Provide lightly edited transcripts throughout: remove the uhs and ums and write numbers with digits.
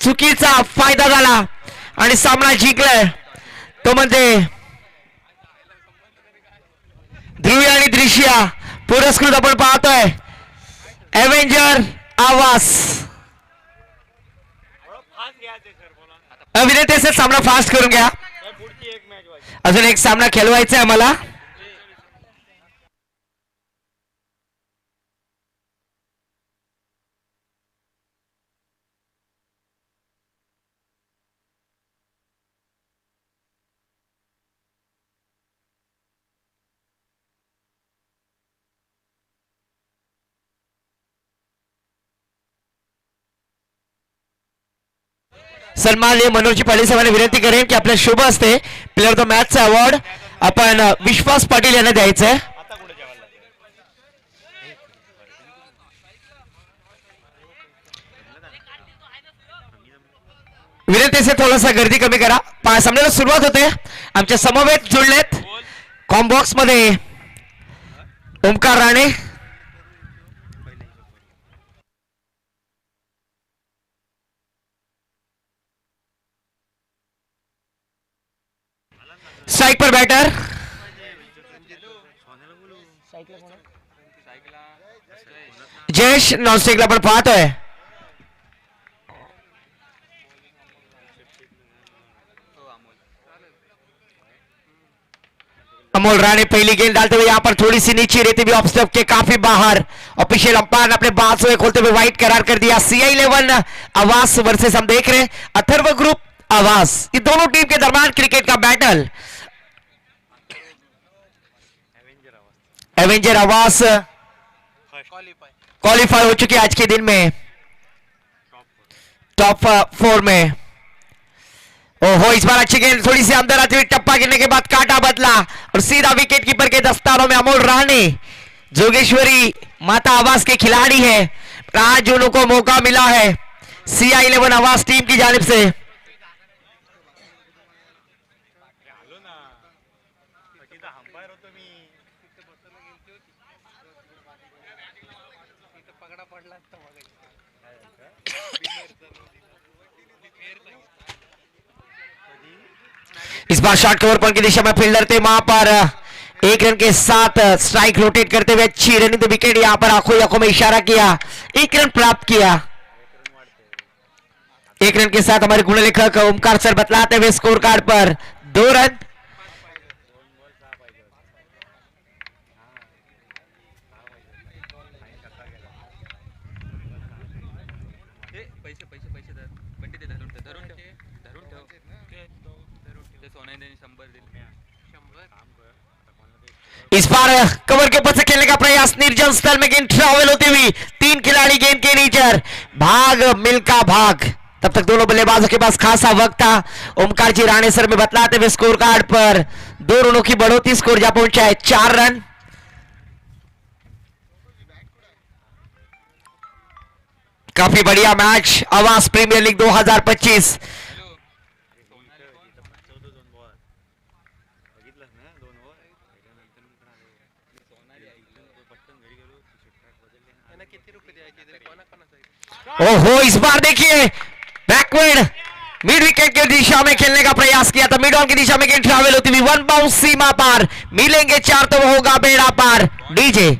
चुकीचा फायदा झाला आणि सामना जिंकलाय तो म्हणजे ध्रुवी आणि दृश्या पुरस्कृत आपण पाहतोय एव्हेंजर आवास. अभिनेते सामना फास्ट करून घ्या. अजून एक सामना खेळवायचा आहे मला. सन्माननीय मनोजी पाटील साहेबांना विनंती करेन की आपल्या शुभ असते प्लेअर ऑफ द मॅचचा अवॉर्ड आपण विश्वास पाटील यांना द्यायचं आहे. विनंती से थोडासा गर्दी कमी करा. सामन्याला सुरुवात होते. आमच्या समवेत जुळलेत कॉम्बॉक्स मध्ये ओमकार राणे, स्ट्राइक पर बैटर जयेश, नॉन स्ट्राइकला पण पाहतोय अमोल राणे. पहली गेंद डालते हुए यहाँ पर थोड़ी सी नीचे रहती हुई ऑफ स्टंप के काफी बाहर. ऑफिशियल अंपायर ने अपने बात से खोलते हुए वाइड करार कर दिया. CI11 आवास वर्सेस हम देख रहे हैं अथर्व ग्रुप आवास. ये दोनों टीम के दरमियान क्रिकेट का बैटल. एवेंजर आवास क्वालिफाई हो चुकी है आज के दिन में टॉप 4 में. ओहो, इस बार अच्छी गेंद थोड़ी सी अंदर आती हुई टप्पा गिरने के बाद काटा बदला और सीधा विकेट कीपर के दस्तारों में. अमोल राणे जोगेश्वरी माता आवास के खिलाड़ी है. आज उनको मौका मिला है CI11 आवास टीम की जानिब से. इस बार शॉट कवर पॉइंट की दिशा में फील्डर थे वहां पर 1 रन के साथ स्ट्राइक रोटेट करते हुए अच्छी रनिंग विकेट. यहां पर आंखों में इशारा किया, 1 रन प्राप्त किया. 1 रन के साथ हमारे गुणलेखक ओमकार सर बतलाते हुए स्कोर कार्ड पर 2 रन. इस बार कवर के ऊपर से खेलने का प्रयास. निर्जन स्थल में गेंद ट्रैवल होती हुई 3 खिलाड़ी गेंद के नीचे. भाग मिल्का भाग. तब तक दोनों बल्लेबाजों के पास खासा वक्त था. ओमकार जी राणे सर में बतलाते हुए स्कोर कार्ड पर 2 रनों की बढ़ोतरी. स्कोर जा पहुंचा है 4 रन. काफी बढ़िया मैच आवास प्रीमियर लीग 2025. ओहो, इस बार देखिए बैकवर्ड मिड विकेट की दिशा में खेलने का प्रयास किया था. मिड ऑन की दिशा में गेंद ट्रैवल होती हुई 1 बाउंस सीमा पार. मिलेंगे 4 तो वो होगा बेड़ा पार. DJ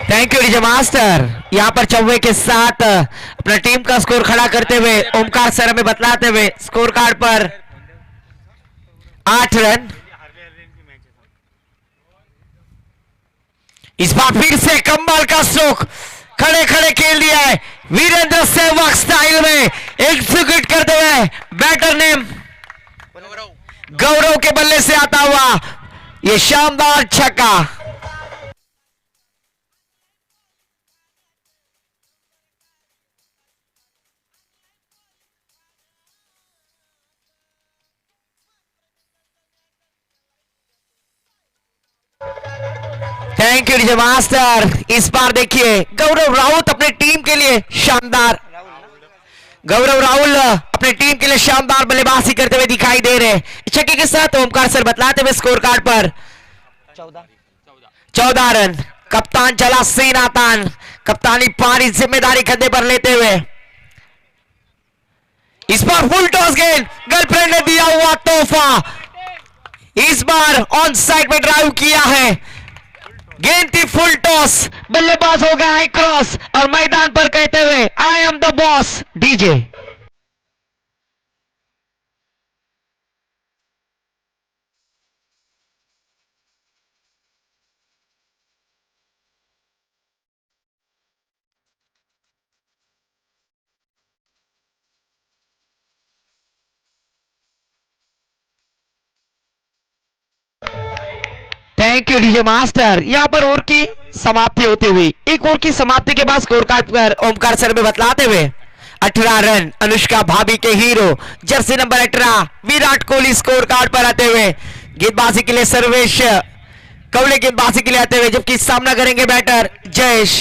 thank you DJ master. यहां पर चौवे के साथ अपना टीम का स्कोर खड़ा करते हुए ओमकार सर हमें बतलाते हुए स्कोर कार्ड पर 8 रन. इस बार फिर से कमाल का स्ट्रोक खड़े खड़े खेल दिया है वीरेंद्र सहवाग स्टाइल में. एग्जीक्यूट करते हुए बैटर ने गौरव के बल्ले से आता हुआ ये शानदार छक्का. Thank you DJ master. इस बार देखिए गौरव राउत अपने टीम के लिए शानदार. गौरव राहुल अपने टीम के लिए शानदार बल्लेबाजी करते हुए दिखाई दे रहे हैं। छक्के के साथ ओमकार सर बतलाते हुए स्कोर कार्ड पर 14 रन। कप्तान चला सीनातान, कप्तानी पारी जिम्मेदारी कंधे पर लेते हुए। इस बार फुल टॉस गेंद, गर्लफ्रेंड ने दिया हुआ तोहफा। इस बार ऑन साइड में ड्राइव किया है, गेंद थी फुल टॉस, बल्लेबाज हो गया है क्रॉस और मैदान पर कहते हुए I am the boss DJ. Thank you DJ master. यहां पर ओवर की समाप्ति होती हुई, एक ओवर की समाप्ति के बाद स्कोर कार्ड पर ओमकार सर में बतलाते हुए 18 रन अनुष्का भाभी के hero Jersey number 18 Virat Kohli score card पर आते हुए। गेंदबाजी के लिए सर्वेश कवले गेंदबाजी के लिए आते हुए, जबकि सामना करेंगे बैटर जयेश।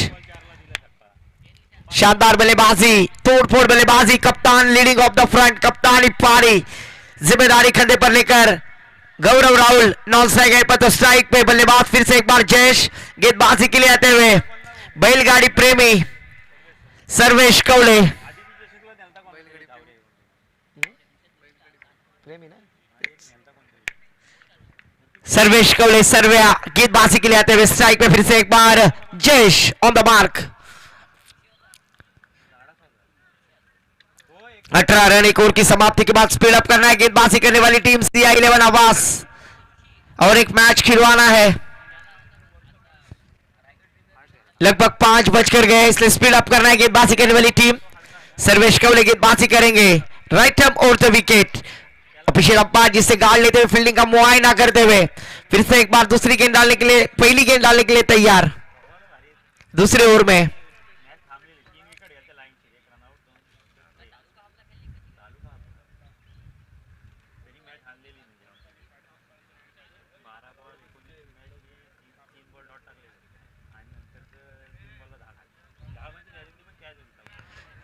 शानदार बल्लेबाजी, तोड़फोड़ बल्लेबाजी, कप्तान लीडिंग ऑफ द फ्रंट, कप्तानी पारी जिम्मेदारी कंधे पर लेकर गौरव राहुल नॉन स्ट्राइक पर, तो स्ट्राइक पे बल्लेबाज फिर से एक बार जयेश। गेंदबाजी के लिए आते हुए बैलगाड़ी प्रेमी सर्वेश कवले। सर्वेश कवले सर्वेया गेंदबाजी के लिए आते हुए स्ट्राइक पे फिर से एक बार Jayesh on the mark. 18 run एक ओवर की समाप्ति के बाद स्पीड अप करना है गेंदबाजी करने वाली टीम CI11 आवास और एक मैच खिलवाना है। लगभग 5 बजकर गए, इसलिए स्पीड अप करना है गेंदबाजी करने वाली टीम। सर्वेश कवले गेंदबाजी करेंगे right hand over the wicket. Official umpire जिससे गार्ड लेते हुए फील्डिंग का मुआयना करते हुए फिर से एक बार दूसरी गेंद डालने के लिए, पहली गेंद डालने के लिए तैयार दूसरे ओवर में।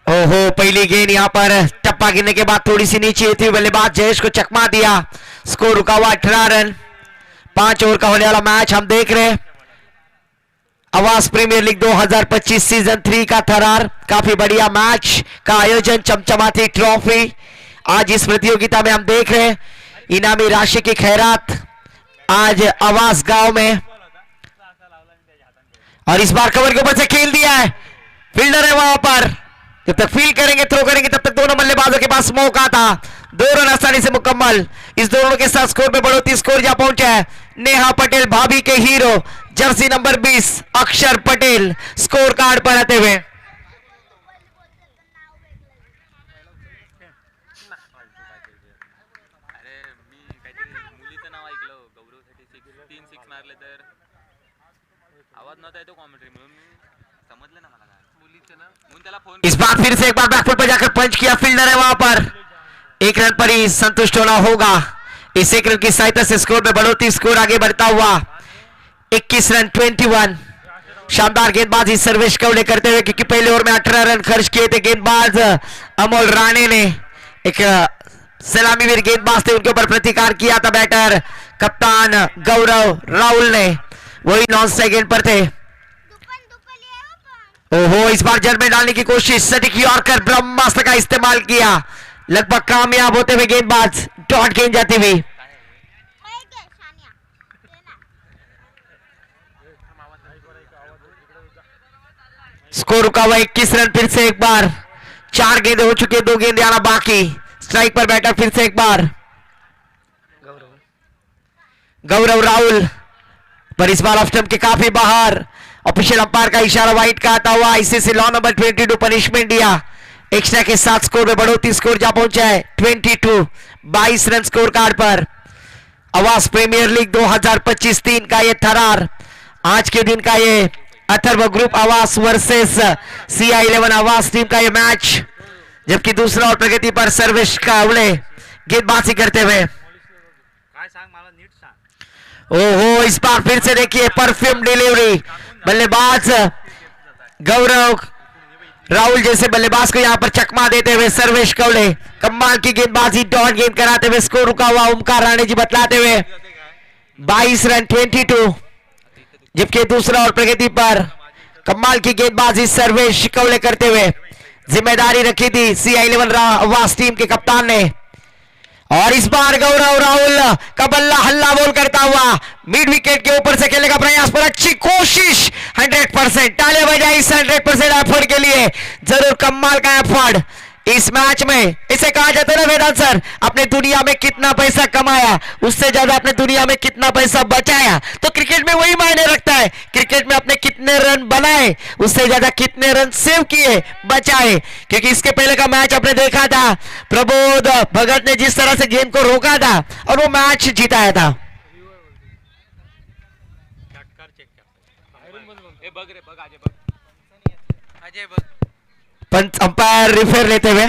ओहो, पहली गेंद यहां पर टप्पा गिरने के बाद थोड़ी सी नीचे थी, बल्लेबाज जयेश को चकमा दिया। स्कोर रुका हुआ 18 रन। 5 ओवर का होने वाला मैच हम देख रहे हैं। आवास प्रीमियर लीग 2025 सीजन 3 का थरार, काफी बढ़िया मैच का आयोजन, चमचमाती ट्रॉफी आज इस प्रतियोगिता में हम देख रहे हैं। इनामी राशि की खैरात आज आवास गांव में, और इस बार कवर के ऊपर से खेल दिया है, फील्डर है वहां पर। जब तक फील्ड करेंगे, थ्रो करेंगे, तब तक दोनों बल्लेबाजों के पास मौका था। 2 रन आसानी से मुकम्मल। इस दोनों के साथ स्कोर में बढ़ोतरी, स्कोर जहां पहुंचा है नेहा पटेल भाभी के हीरो जर्सी नंबर 20 अक्षर पटेल स्कोर कार्ड पर आते हुए। इस बार फिर से एक बार बैकफुट पर जाकर पंच किया, फील्डर है वहां पर। 1 रन पर ही संतुष्ट होना होगा। इस 1 रन की सहायता से स्कोर में बढ़ोतरी, स्कोर आगे बढ़ता हुआ 21 रन 21। शानदार गेंदबाजी सर्वेश कवले करते हुए, क्योंकि पहले ओवर में 18 रन खर्च किए थे गेंदबाज अमोल राणे ने। एक सलामी वीर गेंदबाज थे, उनके ऊपर प्रतिकार किया था बैटर कप्तान गौरव राहुल ने, वही नॉन स्ट्राइक गेंद पर थे। ओहो, इस बार जड़ में डालने की कोशिश, सटीक यॉर्कर ब्रह्मास्त्र का इस्तेमाल किया, लगभग कामयाब होते हुए गेंदबाज, डॉट गेंद जाती हुई। स्कोर रुका हुआ 21 रन। फिर से एक बार 4 गेंदें हो चुकी है, 2 गेंदें आना बाकी। स्ट्राइक पर बैटर फिर से एक बार गौरव राहुल, पर इस बार ऑफ स्टंप के काफी बाहर। ऑफिशियल अंपायर का इशारा वाइट का आता हुआ, आईसीसी लॉ नंबर 22 पनिशमेंट दिया। एक्स्ट्रा के साथ स्कोर में बढ़ोतरी, स्कोर जा पहुंचा है 22 रन स्कोर कार्ड पर। आवास प्रीमियर लीग 2025-3 का ये थरार, आज के दिन का ये अथर्व ग्रुप आवास वर्सेस CI11 आवास टीम का ये मैच, जबकि दूसरा और प्रगति पर सर्वेश कावले गेंदबाजी करते हुए। ओहो, इस बार फिर से देखिए परफ्यूम डिलीवरी, बल्लेबाज गौरव राहुल जैसे बल्लेबाज को यहां पर चकमा देते हुए सर्वेश कवले कमाल की गेंदबाजी डॉट गेंद कराते हुए स्कोर रुका हुआ ओमकार राणे जी बतलाते हुए 22 रन 22। जबकि दूसरा और प्रगति पर कमाल की गेंदबाजी सर्वेश कवले करते हुए जिम्मेदारी रखी थी CI11 आवास टीम के कप्तान ने। और इस बार गौरव राहुल का बल्ला हल्ला बोल करता हुआ मिड विकेट के ऊपर से खेलने का प्रयास पर अच्छी कोशिश 100%। तालियां बजाई इस 100% एफर्ट के लिए। जरूर कमाल का एफर्ट इस मैच में। इसे कहा जाता है ना वेदांत सर, अपने दुनिया में कितना पैसा कमाया उससे ज्यादा अपने दुनिया में कितना पैसा बचाया। तो क्रिकेट में वही मायने रखता है। क्रिकेट में अपने कितने रन बनाए उससे ज्यादा कितने रन सेव किए बचाए। क्योंकि इसके पहले का मैच आपने देखा था प्रबोध भगत ने जिस तरह से गेंद को रोका था और वो मैच जिताया था। पंच अंपायर रिफेयर लेते हुए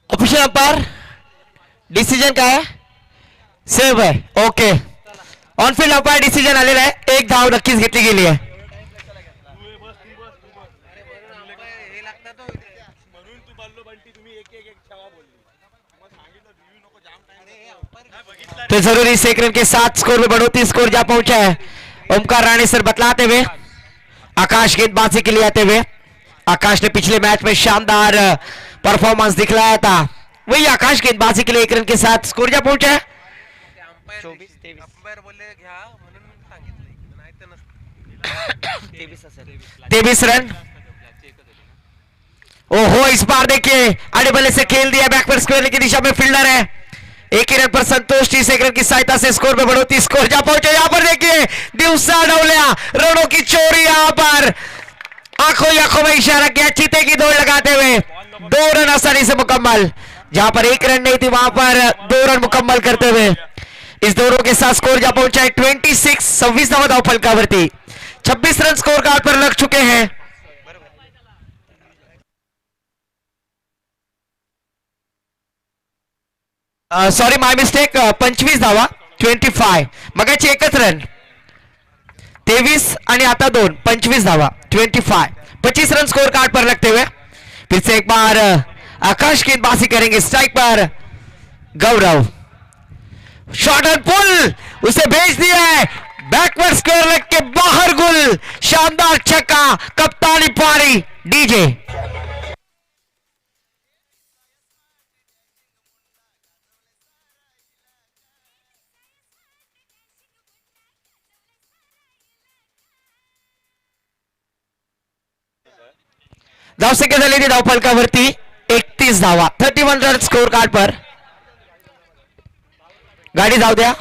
ऑफिशियल अंपायर डिसिजन काय आहे? सेव्ह आहे. Okay. On field umpire decision आलेला आहे. एक धाव नक्कीच घेतली गेली आहे. तो जरूरी से एक रन के साथ स्कोर में बढ़ोतरी, स्कोर जा पहुंचा है। ओमकार राणे सर बतलाते हुए आकाश गेंदबाजी के लिए आते हुए, आकाश ने पिछले मैच में शानदार परफॉर्मेंस दिखलाया था, वही आकाश गेंदबाजी के लिए एक रन के साथ स्कोर जा पहुंचा है 23 रन। ओहो, इस बार देखिए आड़े बल्ले से खेल दिया, बैकवर्ड स्क्वायर की दिशा में फील्डर है, एक ही रन पर संतोष 30 रन की सहायता से स्कोर में बढ़ोतरी, स्कोर जा पहुंचे। यहां पर देखिए दिवसा डोलिया रनों की चोरी, यहां पर आंखों में इशारा किया, चीते की दौड़ लगाते हुए 2 रन आसानी से मुकम्मल, जहां पर 1 रन नहीं थी वहां पर 2 रन मुकम्मल करते हुए इस दोनों के साथ स्कोर जा पहुंचा है 26। 26 दाव फलकावरती 26 रन स्कोर कार्ड पर लग चुके हैं। सॉरी माय मिस्टेक, 25 धावा 25, मगाची एकच रन 23 आणि आता 2, 25 धावा 25, 25 रन स्कोर कार्ड पर लगते हुए फिर से एक बार आकाश गेंदबाजी करेंगे, स्ट्राइक पर गौरव, शॉट एंड पुल, उसे भेज दिया है बैकवर्ड स्क्वायर लेग के बाहर, गुल, शानदार छक्का, कप्तानी पारी डीजे। धावसंख्या झालेली धावफलकावरती 31 धावा, 31 रन स्कोर कार्ड पर, गाडी जाऊ द्या।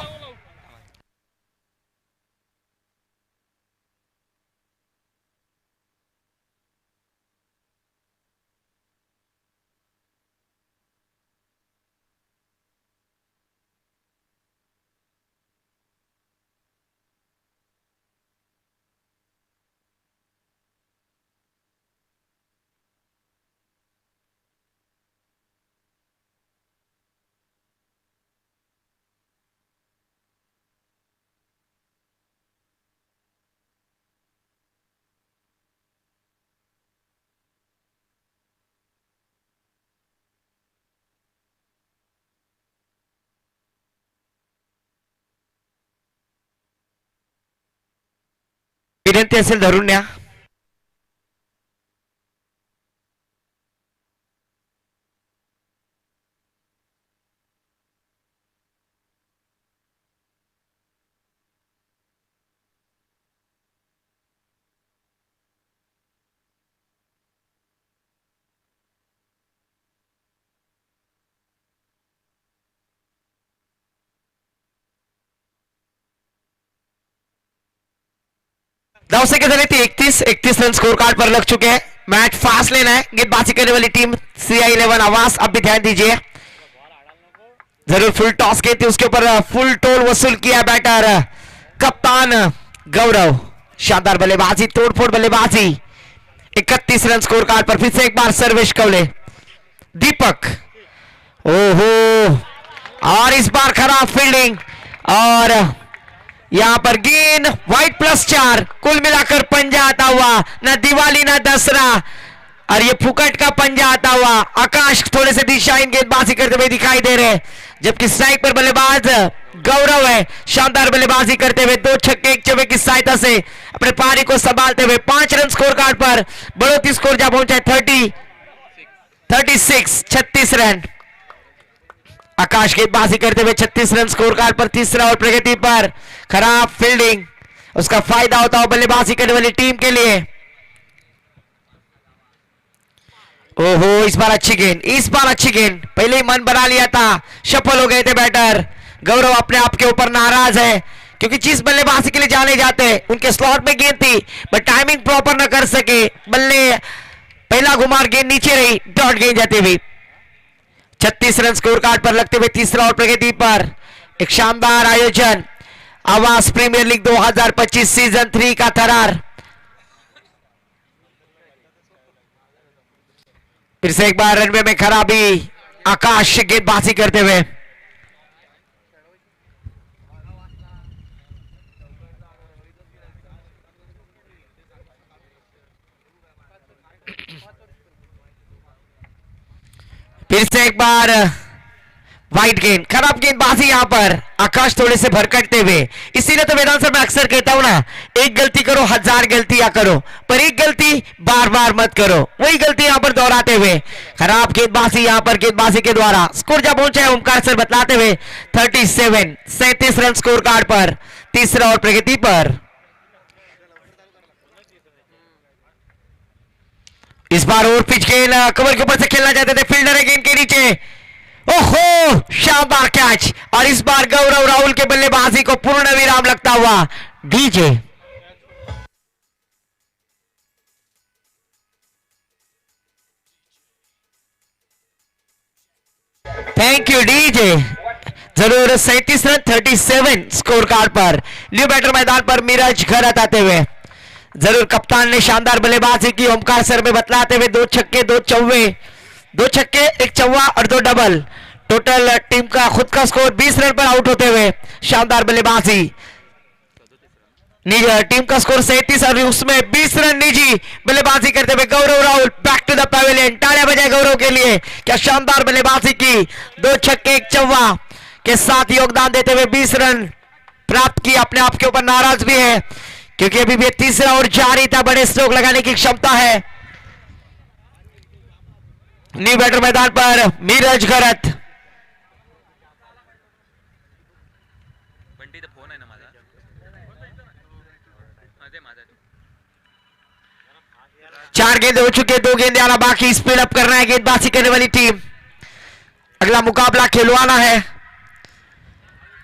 विनंती असेल धरून न्या। धावसंख्या झाली ती 31 रन स्कोर कार्ड पर लग चुके हैं, मैच फास्ट लेना है, गेंदबाजी करने वाली टीम CI11 आवास, अब भी ध्यान दीजिए, जरूर फुल टॉस की थी, उसके ऊपर फुल टोल वसूल किया बैटर कप्तान गौरव, शानदार बल्लेबाजी, तोड़फोड़ बल्लेबाजी, 31 रन स्कोर कार्ड पर, फिर से एक बार सर्वेश कवले, दीपक, ओहो, और इस बार खराब फील्डिंग, और यहां पर गेंद वाइट +4, कुल मिलाकर पंजा आता हुआ, ना दिवाली ना दसरा, और ये फुकट का पंजा आता हुआ, आकाश थोड़े से दिशाहीन गेंदबाजी करते हुए दिखाई दे रहे, जबकि स्ट्राइक पर बल्लेबाज गौरव है, शानदार बल्लेबाजी करते हुए 2 छक्के 1 चौके की सहायता से अपने पारी को संभालते हुए 5 रन स्कोर कार्ड पर बढ़ोतरी, स्कोर जा पहुंचा है 36 रन। आकाश गेंदबाजी करते हुए 36 रन स्कोर कार्ड पर, तीसरा और प्रगति पर, खराब फील्डिंग, उसका फायदा होता हो बल्लेबाजी करने वाली टीम के लिए। ओहो, इस बार अच्छी गेंद, पहले ही मन बना लिया था, सफल हो गए थे बैटर गौरव, अपने आप के ऊपर नाराज है, क्योंकि जिस बल्लेबाजी के लिए जाने जाते हैं उनके स्लॉट में गेंद थी, बट टाइमिंग प्रॉपर न कर सके, बल्ले पहला घुमार गेंद नीचे रही, डॉट गेंद जाती हुई, 36 रन स्कोर कार्ड पर लगते हुए तीसरा और प्रगति पर, एक शानदार आयोजन, आवास प्रीमियर लीग 2025 सीजन 3 का थरार, फिर से एक बार रनवे में खराबी, आकाश गेंदबाजी करते हुए, फिर से एक बार वाइट गेंद, खराब गेंदबाजी यहाँ पर आकाश थोड़े से भरकटते हुए। इसीलिए तो मैदान से मैं अक्सर कहता हूं ना, एक गलती करो 1000 गलतियां करो, पर एक गलती बार बार मत करो। वही गलती यहाँ पर दोहराते हुए खराब गेंदबाजी यहाँ पर गेंदबाजी के द्वारा स्कोर जब पहुंचा है ओमकार सर बतलाते हुए 37 रन स्कोर कार्ड पर, तीसरा और प्रगति पर। इस बार और पिच गेंद कवर के ऊपर से खेलना चाहते थे, फील्डर है गेंद के नीचे, ओहो शानदार कैच। और इस बार गौरव राहुल के बल्लेबाजी को पूर्ण विराम लगता हुआ डीजे। Thank you DJ. जरूर 37 रन 37 स्कोर कार्ड पर। न्यू बैटर मैदान पर मीरज घरत आते हुए। जरूर कप्तान ने शानदार बल्लेबाजी की, ओमकार सर में बतलाते हुए 2 छक्के 2 चौवे, 2 छक्के 1 चौवा और 2 डबल। टोटल टीम का खुद का स्कोर 20 रन पर आउट होते हुए शानदार बल्लेबाजी। टीम का स्कोर 37 और उसमें 20 रन निजी बल्लेबाजी करते हुए Gaurav Rahul back to the pavilion. तालियां बजाए गौरव के लिए, क्या शानदार बल्लेबाजी की। 2 छक्के 1 चौवा के साथ योगदान देते हुए 20 रन प्राप्त किए। अपने आप के ऊपर नाराज भी है क्योंकि अभी भी तीसरा और जारी था, बड़े स्ट्रोक लगाने की क्षमता है। न्यू बैटर मैदान पर मीरज घरत। चार गेंदे हो चुके, 2 गेंदे आना बाकी। स्पीड अप करना है गेंदबाजी करने वाली टीम। अगला मुकाबला खिलवाना है।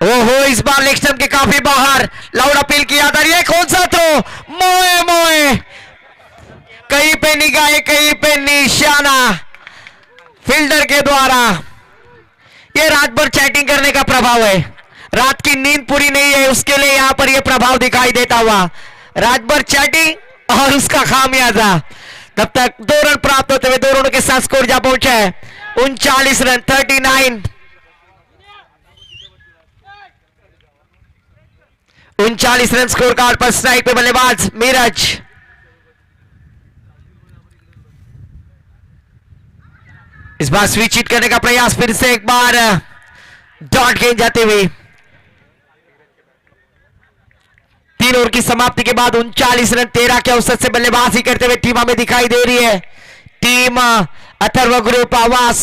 ओहो इस बार लेग स्टंप के काफी बाहर, लाउड अपील किया था। ये कौन सा थ्रो, मोए मोए, कहीं पे निगाह कहीं पे निशाना फील्डर के द्वारा। ये रात भर चैटिंग करने का प्रभाव है, रात की नींद पूरी नहीं है उसके लिए यहां पर यह प्रभाव दिखाई देता हुआ। रात भर चैटिंग और उसका खामियाजा। तब तक 2 रन प्राप्त होते हुए 2 रनों के साथ स्कोर जा पहुंचा है 39 रन 39। 39 रन स्कोर कार्ड पर। स्ट्राइक पे बल्लेबाज मीरज। इस बार स्विच हिट करने का प्रयास, फिर से एक बार डॉट गेंद जाते हुए। 3 ओवर की समाप्ति के बाद 39 रन 13 के औसत से बल्लेबाजी करते हुए टीम हमें दिखाई दे रही है। टीम अथर्व ग्रुप आवास,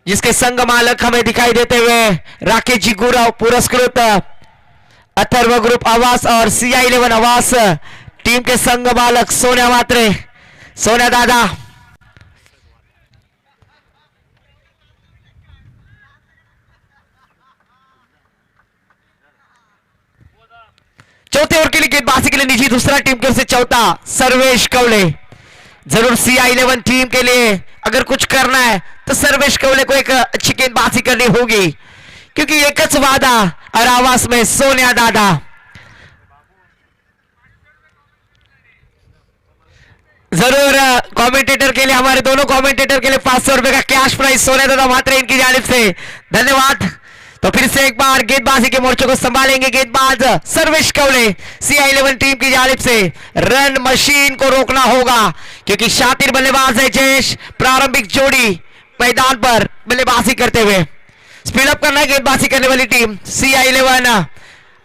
जिसके संघ मालक हमें दिखाई देते हुए राकेश जी गुरव पुरस्कृत अथर्व ग्रुप आवास और CI11 आवास टीम के संघ मालक सोनिया मात्रे, सोनिया दादा। चौथे ओवर के लिए गेंदबाजी के लिए निजी दूसरा टीम की ओर से चौथा सर्वेश कवले। जरूर CI11 टीम के लिए अगर कुछ करना है तो सर्वेश कवले को एक अच्छी गेंदबाजी करनी होगी, क्योंकि एक वादा और आवास में सोनिया दादा। जरूर कमेंटेटर के लिए, हमारे दोनों कमेंटेटर के लिए 500 रुपए का कैश प्राइज सोनिया दादा मात्रे इनकी जानिब से, धन्यवाद। तो फिर से एक बार गेंदबाजी के मोर्चे को संभालेंगे गेंदबाज सर्वेश कवले। CI11 टीम की जानिब से रन मशीन को रोकना होगा, क्योंकि शातिर बल्लेबाज है जयेश। प्रारंभिक जोड़ी मैदान पर बल्लेबाजी करते हुए स्पीड अप करना है गेंदबाजी करने वाली टीम CI11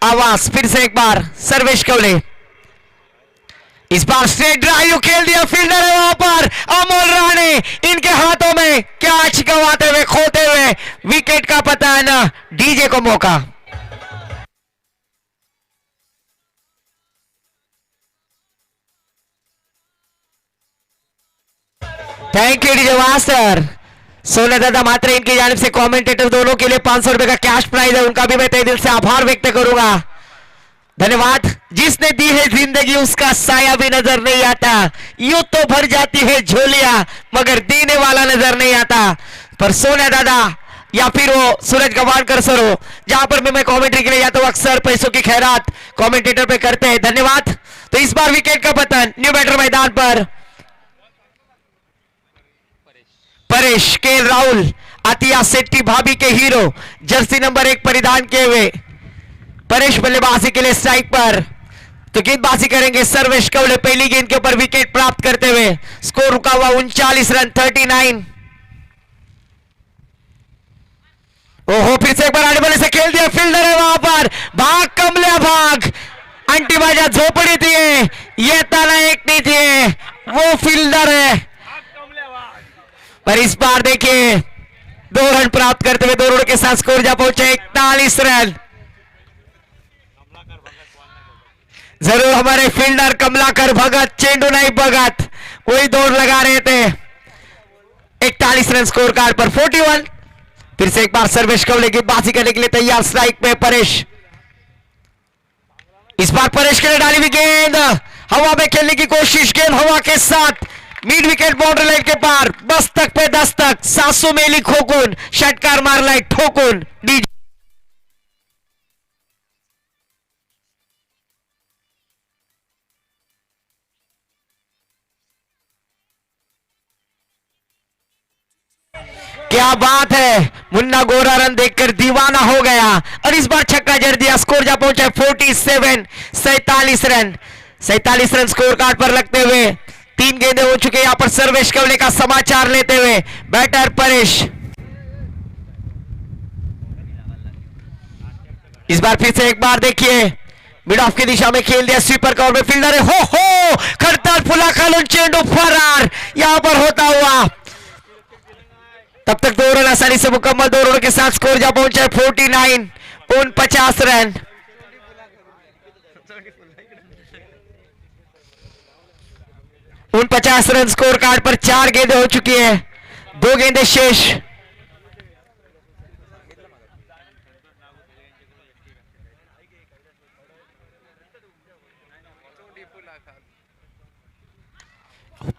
आवास। फिर से एक बार सर्वेश कवले। इस बार स्ट्रेट ड्राइव खेल दिया, फील्डर है वहां पर अमोल राणे, इनके हाथों में कैच गंवाते हुए खोते हुए विकेट का पतन। डीजे को मौका। Thank you DJ master. सोने दादा मात्रे इनकी जानिब से कमेंटेटर दोनों के लिए 500 रुपए का कैश प्राइज है, उनका भी मैं तहे दिल से आभार व्यक्त करूंगा, धन्यवाद। जिसने दी है जिंदगी उसका साया भी नजर नहीं आता, यूं तो भर जाती है झोलियां मगर देने वाला नजर नहीं आता। पर सोनिया दादा या फिर वो सूरज गवानकर सर हो, जहां पर मैं कमेंट्री के लिए जाता हूं, अक्सर पैसों की खैरात कमेंटेटर पे करते हैं, धन्यवाद। तो इस बार विकेट का पतन न्यू बैटर मैदान पर परेश के राहुल, आतिया सेट्टी भाभी के हीरो, जर्सी नंबर 1 परिधान किए हुए परेश बल्लेबाजी के लिए स्ट्राइक पर। तो गेंदबाजी करेंगे सर्वेश कवले। पहली गेंद के ऊपर विकेट प्राप्त करते हुए स्कोर रुका हुआ 39 रन 39। ओहो, फिर से एक बार आने वाले से खेल दिया, फील्डर है वहां पर, भाग कमल्या भाग, अंटी माझ्या झोपडीत ये, येताना एक नहीं थी, वो फील्डर है। पर इस बार देखिए 2 रन प्राप्त करते हुए 2 रनों के साथ स्कोर जा पहुंचे 41 रन। जरूर हमारे फील्डर कमलाकर भगत चेंडू नहीं भगत वही दौड़ लगा रहे थे। 41 रन स्कोर कार्ड पर 41। फिर से एक बार सर्वेश कवले गेंदबाजी करने के लिए तैयार, स्ट्राइक पे परेश। इस बार परेश के लिए डाली हुई गेंद, हवा में खेलने की कोशिश, गेंद हवा के साथ मिड विकेट बाउंड्री लाइन के पार, दस्तक पे दस्तक, सासू मेली खोकून षटकार मारलाय ठोकून डी। क्या बात है, मुन्ना गोरा रन देखकर दीवाना हो गया और इस बार छक्का जड़ दिया। स्कोर जा पहुंचा 47, 47 रन। 47 रन स्कोर कार्ड पर लगते हुए 3 गेंदें हो चुके। यहां पर सर्वेश कवले का समाचार लेते हुए बैटर परेश। इस बार फिर से एक बार देखिए, मिड ऑफ की दिशा में खेल दिया, स्वीपर कवर में फील्डर है, हो खड़ताल फुला खालून चेंडू फरार यहां पर होता हुआ। तब तक 2 रन आसानी से मुकम्मल, 2 रनों के साथ स्कोर जा पहुंचा है 49, 49 रन। उन 50 रन स्कोर कार्ड पर 4 गेंदें हो चुकी है, 2 गेंदें शेष।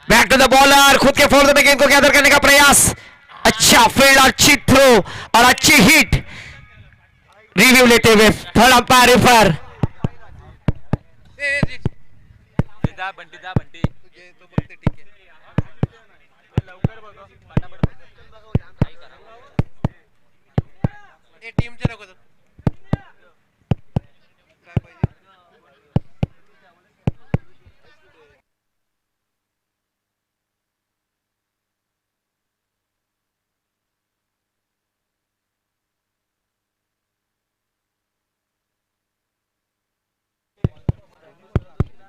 बैक टू द बॉलर, खुद के फोर्थ में गेंद को गैदर करने का प्रयास, अच्छा फील्ड, अच्छी थ्रो और अच्छी हिट। रिव्यू लेते हुए थर्ड अंपायर रेफर।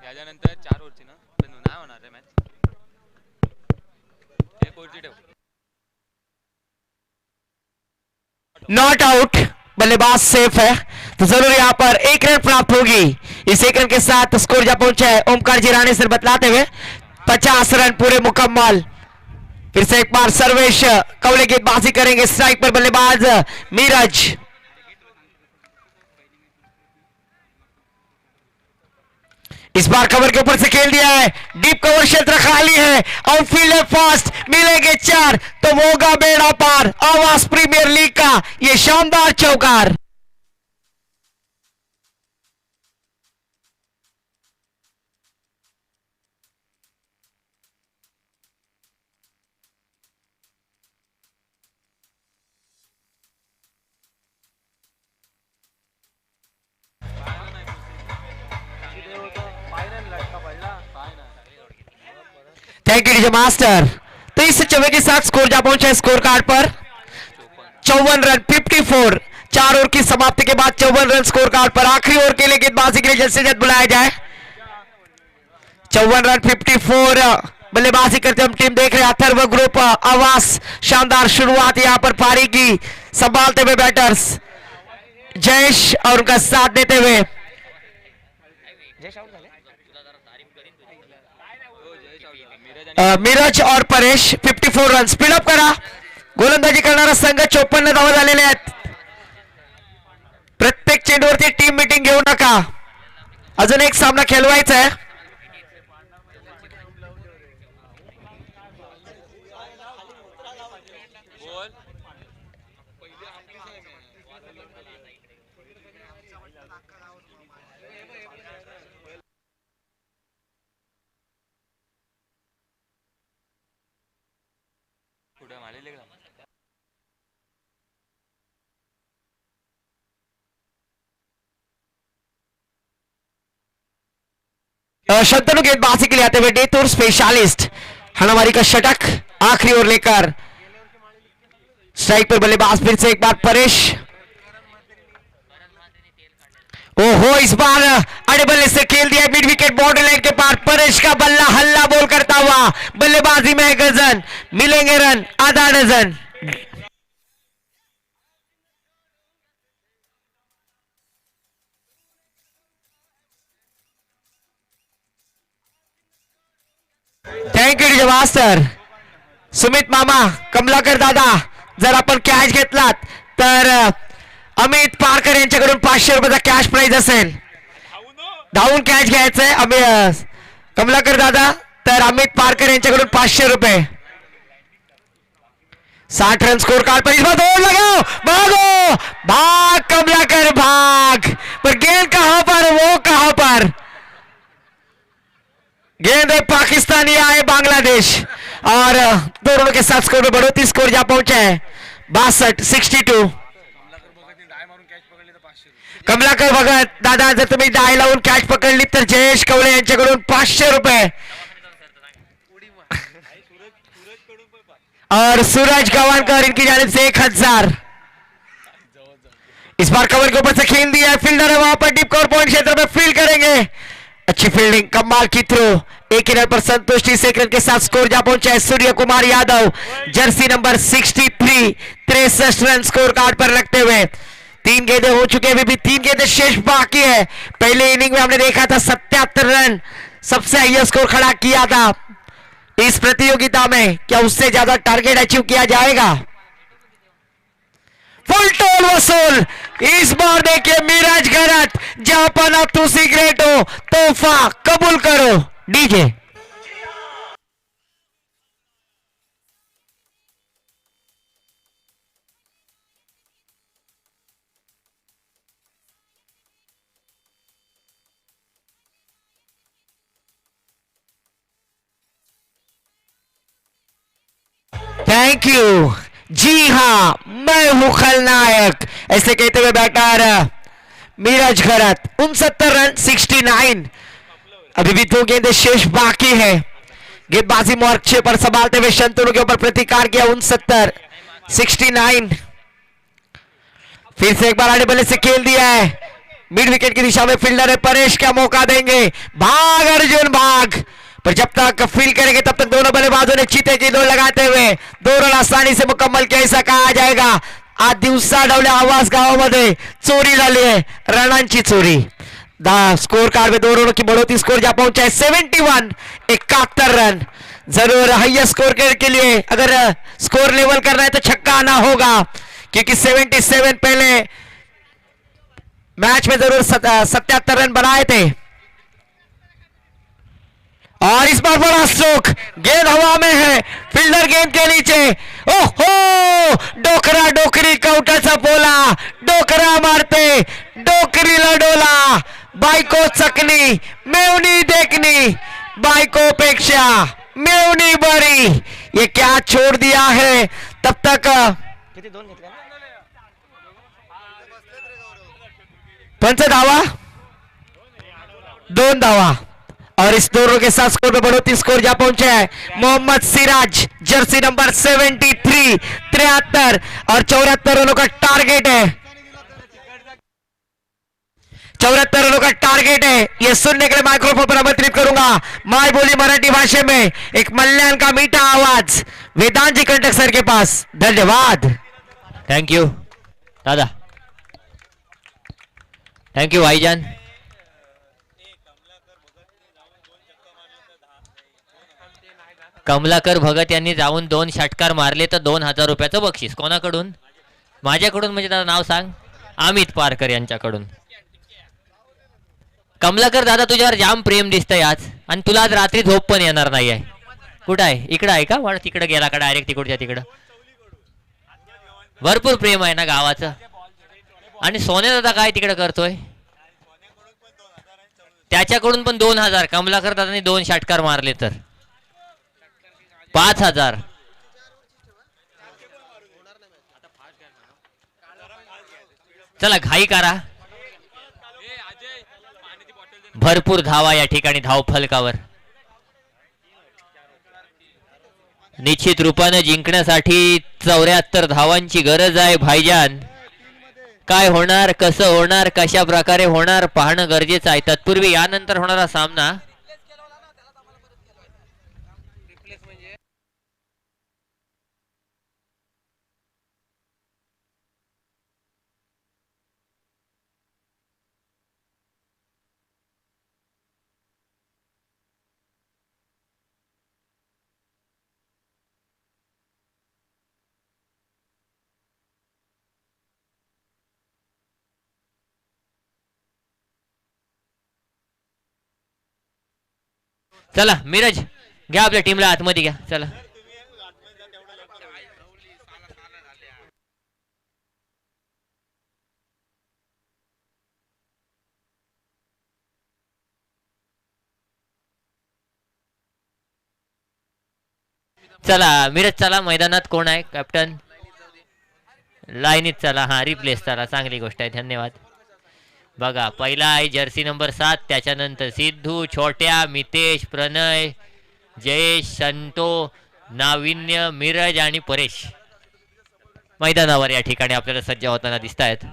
याच्यानंतर 4 ओव्हरची ना नाही होणार रे मॅच, 1 ओव्हरची ठेव। नॉट आउट, बल्लेबाज सेफ है, तो जरूर यहां पर 1 रन प्राप्त होगी। इस 1 रन के साथ स्कोर जा पहुंचा है ओमकार जी राणे सर बतलाते हुए 50 रन पूरे मुकम्मल। फिर से एक बार सर्वेश कवले गेंदबाजी करेंगे, स्ट्राइक पर बल्लेबाज मीरज। इस बार कवर के ऊपर से खेल दिया है, डीप कवर क्षेत्र खाली है, आउटफील्ड है फास्ट, मिलेंगे 4 तो होगा बेड़ा पार। आवाज प्रीमियर लीग का ये शानदार चौकार। Thank you DJ master. तो इस चौके के साथ स्कोर जा पहुंचा है स्कोर कार्ड पर 54 रन, 54। 4 ओवर की समाप्ति के बाद 54 रन स्कोर कार्ड पर। आखिरी ओवर के लिए गेंदबाजी के लिए जल्द से जल्द बुलाया जाए। 54 रन, 54 बल्लेबाजी करते हम टीम देख रहे हैं अथर्व ग्रुप आवास। शानदार शुरुआत यहां पर पारी की संभालते हुए बैटर्स जयेश और उनका साथ देते हुए मीरज और परेश 54 रन स्पीडअप करा। गोलंदाजी करणारा संघ 54 धावा झालेले आहेत। प्रत्येक चेंडूवरती टीम मीटिंग घेऊ नका, अजून एक सामना खेळवायचा आहे। शंतनु गेंदबाजी के लिए आते हुए डेतुर स्पेशलिस्ट हनामारी का षटक आखिरी ओर लेकर स्ट्राइक पर बल्लेबाज फिर से एक बार परेश। ओहो, इस बार अड़े बल्ले से खेल दिया मिड विकेट बाउंड्री लाइन के पार। परेश का बल्ला हल्ला बोल करता हुआ बल्लेबाजी में गजन, मिलेंगे रन आधा dozen. Thank you master. Sumit मामा, कमलाकर दादा, जर आपण कॅच घेतलात तर अमित पारकर यांच्याकडून 500 रुपयाचा कॅश प्राइज असेल. धावून कॅच घ्यायचंय कमलाकर दादा, तर अमित पारकर यांच्याकडून 500 रुपये. 60 रन स्कोर कार्ड पर इस बार दौड़ लगाओ, भागो, भाग कमलाकर भाग, पर गेंद कहां पर, वो कहां पर. गेंद है पाकिस्तानी आए बांग्लादेश और दोनों के साथ स्कोर में बढ़ोतरी. स्कोर जहां पहुंचा है 62-62. कमलाकर भगत दादा, जर तुम्ही डाय लावून कॅच पकडली तर जयेश कवळे यांच्याकडून 500 रुपये और सूरज गवानकर इनकी जानिब से 1000. इस बार कवर के ऊपर से खेल दिया है, फील्डर है वहां पर, डीप कवर पॉइंट क्षेत्र में फील्ड करेंगे. अच्छी फील्डिंग, कमाल की थ्रो. एक रन पर संतुष्टि से रन के साथ स्कोर जा पहुंचा है Surya Kumar Yadav, jersey number 63, 63 run score card पर रखते हुए. 3 गेंदें हो चुके, अभी भी 3 गेंदें शेष बाकी है. पहले इनिंग में हमने देखा था 77 रन सबसे हाईएस्ट स्कोर खड़ा किया था इस प्रतियोगिता में. क्या उससे ज्यादा टारगेट अचीव किया जाएगा? फुल टोल वसूल. इस बार देखिए मिराज घरत, जापाना तू सिगरेट हो, तोहफा कबूल करो. DJ thank you. जी हाँ, मैं हूं खलनायक, ऐसे कहते हुए बैटर मिराज घरत. 69 रन 69. अभी भी 2 गेंदें शेष बाकी है. गेंदबाजी मोर्चे पर संभालते हुए शंतनु के ऊपर प्रतिकार किया. 69-69. फिर से एक बार आड़े बल्ले से खेल दिया है. मिड विकेट की दिशा में फील्डर है परेश, का मौका देंगे. भाग अर्जुन भाग, पर जब तक फील्ड करेंगे तब तक दोनों बल्लेबाजों ने चीते की दौड़ लगाते हुए 2 रन आसानी से मुकम्मल किया, ऐसा कहा जाएगा. आज दिवसा डावल्या आवाज गावामध्ये चोरी झाली आहे, रनांची चोरी. स्कोर कार्ड में 2 रनों की बढ़ोतरी. स्कोर जा पहुंचा है 71, 71 रन. जरूर हाईएस्ट स्कोर के लिए अगर स्कोर लेवल करना है तो छक्का आना होगा, क्योंकि 77 पहले मैच में जरूर 77 रन बनाए थे. और इस बार बड़ा स्ट्रोक, गेंद हवा में है, फील्डर गेंद के नीचे. ओहो, डोकरा डोकरी कवटाचा बोला, डोकरा मारते, डोकरीला डोला. बायको चकनी, मेवनी देखनी, बायको पेक्षा मेवनी बरी. ये क्या छोड़ दिया है. तब तक पंच धावा, 2 धावा. और इस दोनों के साथ स्कोर में बढ़ोतरी. स्कोर जा पहुंचे है मोहम्मद सिराज, जर्सी नंबर 73, 73 और 74 रनों का टारगेट है. 74 रनों का टारगेट है. ये सुनने के लिए माइक्रोफोन पर आमंत्रित करूंगा माय बोली मराठी भाषा में एक मल्याण का मीठा आवाज वेदांत जी कंटक सर के पास. धन्यवाद. थैंक यू दादा, थैंक यू भाईजान. कमलाकर भगत यांनी जाऊन 2 षटकार मारले तर 2000 रुपयाचं बक्षीस. कोणाकडून? माझ्याकडून म्हणजे दादा नाव सांग. अमित पारकर यांच्याकडून. कमलाकर दादा, तुझ्यावर जाम प्रेम दिसतंय आज, आणि तुला आज रात्री झोप पण येणार नाही आहे. कुठं आहे? इकडं आहे का? वाढ तिकडे गेला का डायरेक्ट तिकडच्या तिकडं? भरपूर प्रेम आहे ना गावाचं. आणि सोने दादा काय तिकडे करतोय? त्याच्याकडून पण 2000. कमलाकर दादांनी 2 षटकार मारले तर 5000. चला घाई करा. भरपूर धावा या ठिकाणी धाव फलकावर. निश्चित रूपाने जिंकण्यासाठी 74 धावांची गरज आहे भाईजान. काय होणार, कसं होणार, कशा प्रकारे होणार पाहणं गरजेचं आहे. तत्पूर्वी यानंतर होणारा सामना चला मिरज घ्या आपल्या टीमला आतमध्ये घ्या. चला चला मिरज चला. मैदानात कोण आहे कॅप्टन? लाईनीत चला. हा रिप्लेस चला. चांगली गोष्ट आहे. धन्यवाद. बघा पहिला आहे जर्सी नंबर 7, त्याच्यानंतर सिद्धू, छोट्या, मितेश, प्रणय, जयेश, संतो, नाविन्य, मिरज आणि परेश मैदानावर या ठिकाणी आपल्याला सज्ज होताना दिसत आहेत.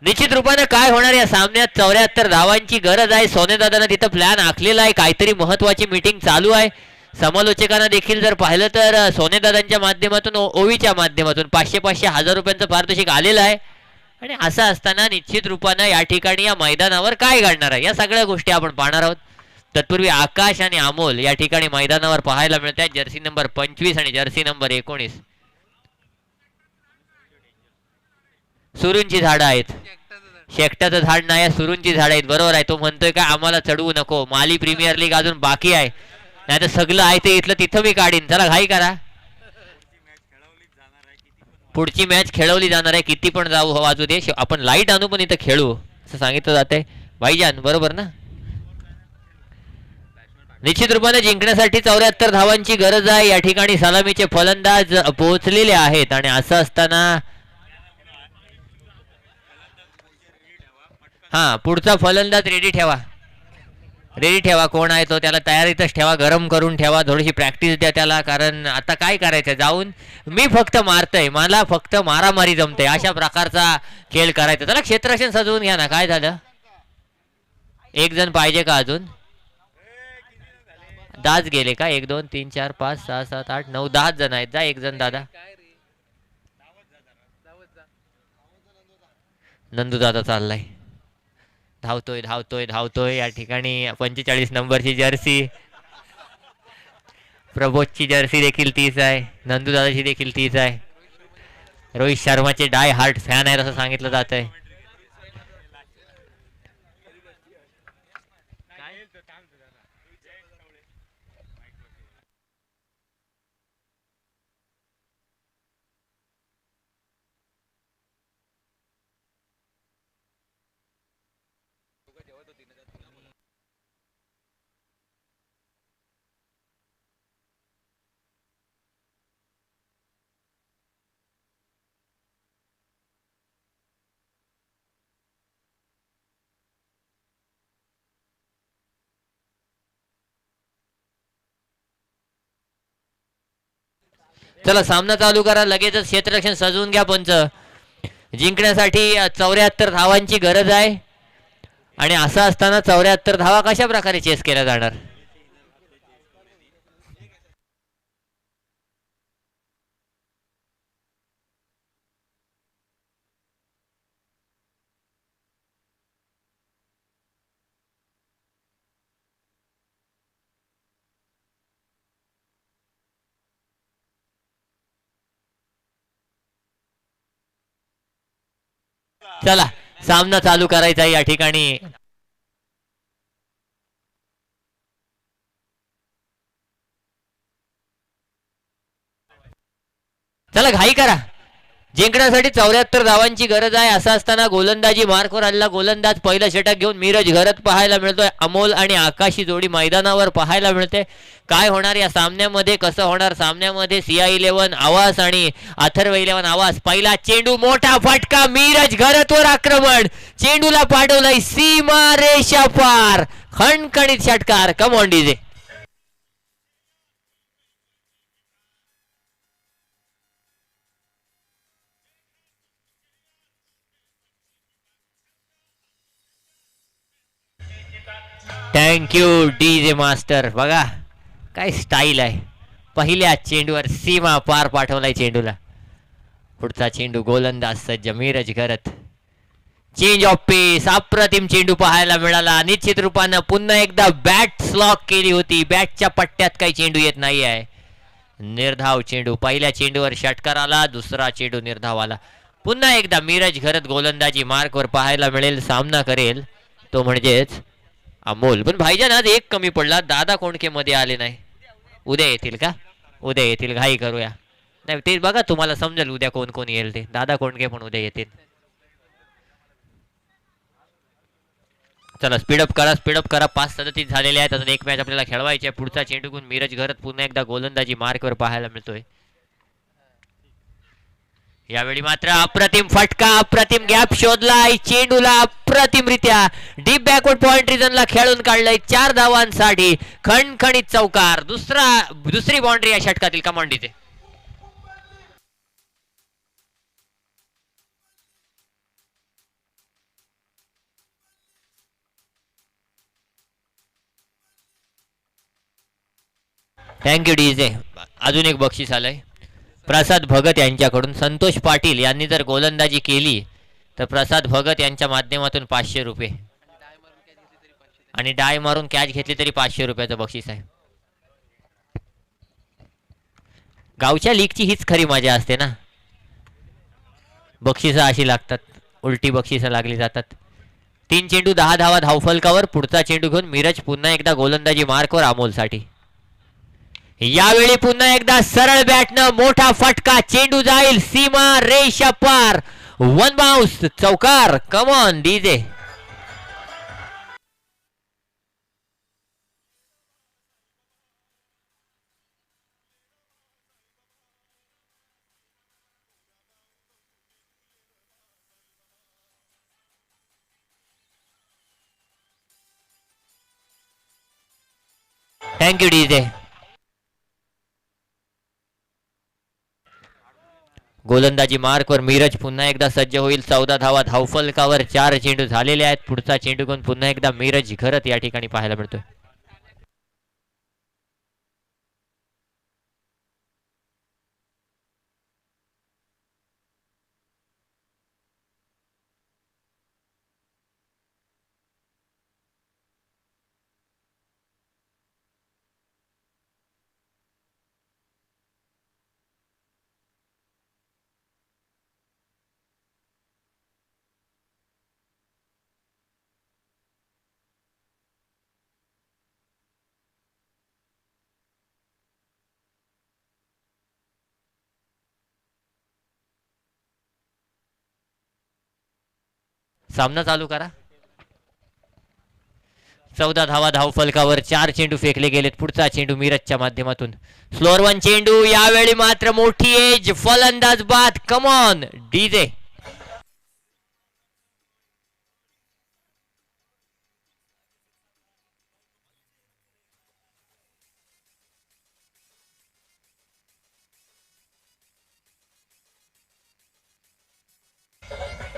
निश्चित रूपाने काय होणार या सामन्यात? 74 धावांची गरज आहे. सोनेदादांना तिथं प्लॅन आखलेला आहे. काहीतरी महत्वाची मीटिंग चालू आहे. समालोचकांना देखील जर पाहिलं तर सोनेदादांच्या माध्यमातून, ओवीच्या माध्यमातून 500-500 हजार रुपयांचं पारितोषिक आलेलं आहे. आणि असं असताना निश्चित रूपानं या ठिकाणी या मैदानावर काय घडणार आहे या सगळ्या गोष्टी आपण पाहणार आहोत. तत्पूर्वी आकाश आणि अमोल या ठिकाणी मैदानावर पाहायला मिळत आहेत. जर्सी नंबर 25 आणि जर्सी नंबर 19. सुरूंची झाडं आहेत. शेकटाचं झाड नाही, सुरूंची झाड आहेत. बरोबर आहे. तो म्हणतोय का आम्हाला चढवू नको, माली प्रीमियर लीग अजून बाकी आहे, नाही तर सगळं आहे ते इथलं तिथं मी काढीन. चला घाई करा. पुढची मॅच खेळवली जाणार आहे. किती पण जाऊ हो वाजू दे, आपण लाईट आणू पण इथं खेळू असं सांगितलं जातंय. भाईजान बरोबर ना? निश्चित रूपाने जिंकण्यासाठी 74 धावांची गरज आहे. या ठिकाणी सलामीचे फलंदाज पोहोचलेले आहेत. आणि असं असताना हा पुढचा फलंदाज रेडी ठेवा. रेडी ठेवा. कोण आहे तो त्याला तयारीतच ठेवा. गरम करून ठेवा. थोडीशी प्रॅक्टिस द्या त्याला. कारण आता काय करायचं, जाऊन मी फक्त मारतय, मला फक्त मारामारी जमते, अशा प्रकारचा खेळ करायचा. त्याला क्षेत्ररक्षण सजवून घ्या ना. काय झालं? एक जण पाहिजे का अजून? 10 गेले का? 1 2 3 4 5 6 7 8 9 10 जण आहेत. जा एक जण दादा. नंदू दादा चाललाय. धावतोय धावतोय धावतोय. या ठिकाणी 45 नंबरची जर्सी, प्रबोधची जर्सी देखील 30 आहे. नंदू दादाची देखील 30 आहे. रोहित शर्माचे डाय हार्ट फॅन आहेत असं सांगितलं जात आहे. चला सामना चालू करा. लगेचच क्षेत्ररक्षण सजवून घ्या. पंच जिंकण्यासाठी 74 धावांची गरज आहे. आणि असं असताना 74 धावा कशा प्रकारे चेस केल्या जाणार? चला सामना चालू करायचा आहे या ठिकाणी. चला घाई करा. जिंकण्यासाठी 74 धावांची गरज आहे. असं असताना गोलंदाजी मार्कवर आलेला गोलंदाज पहिला षटक घेऊन मिरज घरत पाहायला मिळतोय. अमोल आणि आकाशी जोडी मैदानावर पाहायला मिळते. काय होणार या सामन्यामध्ये, कसं होणार सामन्यामध्ये? CI11 आवाज आणि अथर्व 11 आवाज. पहिला चेंडू, मोठा फटका, मिरज घरतवर आक्रमण, चेंडूला पाठवलंय सीमा रेषा पार, खणखणीत षटकार. कम on DJ. Thank you DJ master. बघा काय स्टाईल आहे. पहिल्या चेंडूवर सीमा पार पाठवलाय चेंडूला. पुढचा चेंडू गोलंदाज सज्ज मिरज घरत. चेंज ऑफ पेस. अप्रतिम चेंडू पाहायला मिळाला. निश्चित रूपानं पुन्हा एकदा बॅट स्लॉक केली होती. बॅटच्या पट्ट्यात काही चेंडू येत नाही आहे. निर्धाव चेंडू. पहिल्या चेंडूवर षटकार आला. दुसरा चेंडू निर्धाव आला. पुन्हा एकदा मिरज घरत गोलंदाजी मार्कवर पाहायला मिळेल. सामना करेल तो म्हणजेच अमोल. पण भाईजान आज एक कमी पडला. दादा कोंडके मध्ये आले नाही. उद्या येतील का? उद्या येतील. घाई करूया. नाही ते बघा तुम्हाला समजेल उद्या कोण कोण येईल ते. दादा कोंडके पण उद्या येतील. चला स्पीडअप करा. 5:37 झालेले आहेत. अजून एक मॅच आपल्याला खेळवायची आहे. पुढचा चेंडू घेऊन मिरज घरत पुन्हा एकदा गोलंदाजी मार्कवर पाहायला मिळतोय. यावेळी मात्र अप्रतिम फटका. अप्रतिम गॅप शोधलाय चेंडूला. अप्रतिमरित्या डीप बॅकवर्ड पॉइंट रिजनला खेळून काढलाय. 4 धावांसाठी खणखणीत चौकार. दुसरी बाउंड्री या षटकातील कमांडीचे. Thank you DJ. अजून एक बक्षीस आलंय प्रसाद भगत यांच्याकडून. संतोष पाटील यांनी जर गोलंदाजी केली तर प्रसाद भगत यांच्या माध्यमातून 500 रुपये आणि डाय मारून कॅच घेतली तरी 500 रुपयाचं बक्षीस आहे. गावच्या लीगची हीच खरी मजा असते ना. बक्षिसं अशी लागतात. उलटी बक्षिसं लागली जातात. 3 चेंडू 10 धावा धावफलकावर. पुढचा चेंडू घेऊन मिरज पुन्हा एकदा गोलंदाजी मार्कवर अमोलसाठी. यावेळी पुन्हा एकदा सरळ बॅटनं मोठा फटका. चेंडू जाईल सीमा रेषा पार. 1 बाउन्स चौकार. कम ऑन डीजे. Thank you DJ. गोलंदाजी मार्कवर मिरज पुन्हा एकदा सज्ज होईल. 14 धावा धावफलकावर. 4 चेंडू झालेले आहेत. पुढचा चेंडू घेऊन पुन्हा एकदा मिरज घरत या ठिकाणी पाहायला मिळतोय. सामना चालू करा. 14 धावा धावफलकावर. 4 चेंडू फेकले गेलेत. पुढचा चेंडू मिरजच्या माध्यमातून. स्लोअर 1 चेंडू. यावेळी मात्र मोठी एज. फलंदाज बाद. कम ऑन डीजे.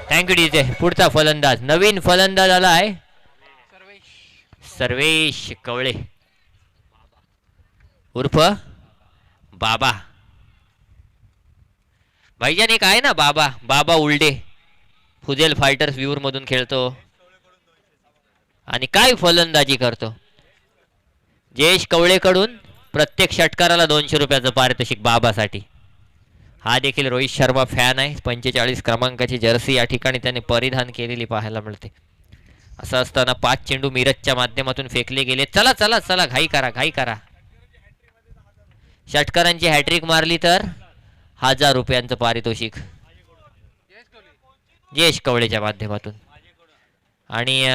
Thank you DJ. पुढचा फलंदाज. नवीन फलंदाज आला आहे सर्वेश कवळे उर्फ बाबा. भाईजान एक आहे ना बाबा उल्डे. फुजेल फायटर्स व्यूर मधून खेळतो आणि काय फलंदाजी करतो. जयेश कवळेकडून प्रत्येक षटकाराला 200 रुपयाचं पारितोषिक बाबासाठी. हा देखील रोहित शर्मा फॅन आहे. 45 क्रमांकाची जर्सी या ठिकाणी त्याने परिधान केलेली पाहायला मिळते. असं असताना 5 चेंडू मिरजच्या माध्यमातून फेकले गेले. चला घाई करा. षटकारांची हॅट्रिक मारली तर 1000 रुपयांचं पारितोषिक जयेश कवळेच्या माध्यमातून. आणि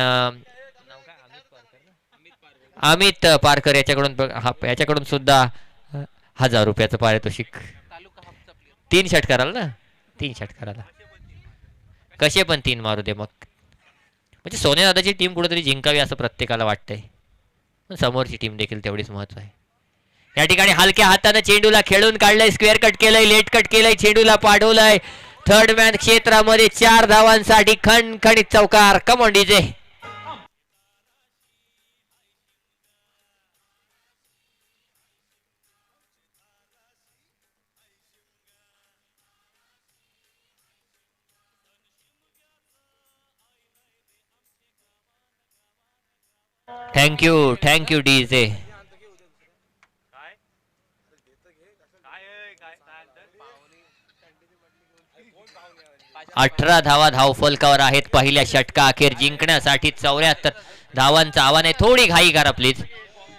अमित पारकर याच्याकडून सुद्धा 1000 रुपयाचं पारितोषिक. 3 षटकाराला ना. 3 षटकाराला कसे पण 3 मारू दे. मग म्हणजे सोन्या दादाची टीम कुठेतरी जिंकावी असं प्रत्येकाला वाटतंय. पण समोरची टीम देखील तेवढीच महत्व आहे. या ठिकाणी हलक्या हाताने चेंडूला खेळून काढलंय. स्क्वेअर कट केलंय. लेट कट केलंय. चेंडूला पाठवलंय थर्ड मॅन क्षेत्रामध्ये. 4 धावांसाठी खणखणीत चौकार. कम ऑन डीजे. Thank you DJ. 18 धावा धावफलकावर आहेत. पहिल्या षटका अखेर जिंकण्यासाठी 74 धावांचं आव्हान आहे. थोडी घाई करा प्लीज.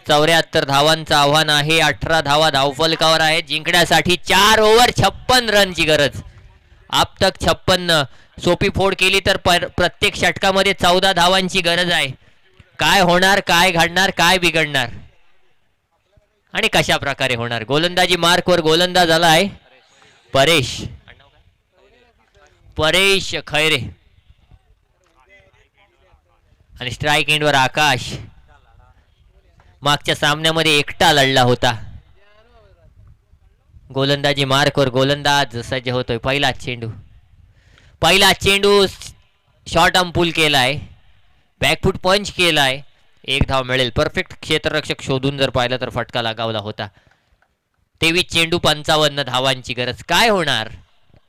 74 धावांचं आव्हान आहे. 18 धावा धावफलकावर आहेत. जिंकण्यासाठी 4 ओव्हर 56 रनची गरज. आप तक 56. सोपी फोड केली तर प्रत्येक षटकामध्ये 14 धावांची गरज आहे. काय होणार, काय घडणार, काय बिघडणार आणि कशा प्रकारे होणार. गोलंदाजी मार्कवर गोलंदाज आला आहे परेश खैरे आणि स्ट्राईक एंडवर आकाश. मागच्या सामन्यामध्ये एकटा लढला होता. गोलंदाजी मार्कवर गोलंदाज सज्ज होतोय. पहिला चेंडू शॉर्ट आर्म पुल केलाय. बॅकफूट पंच केलाय. 1 धाव मिळेल. परफेक्ट क्षेत्ररक्षक शोधून जर पाहिलं तर फटका लगावला होता. 23 चेंडू 55 धावांची गरज. काय होणार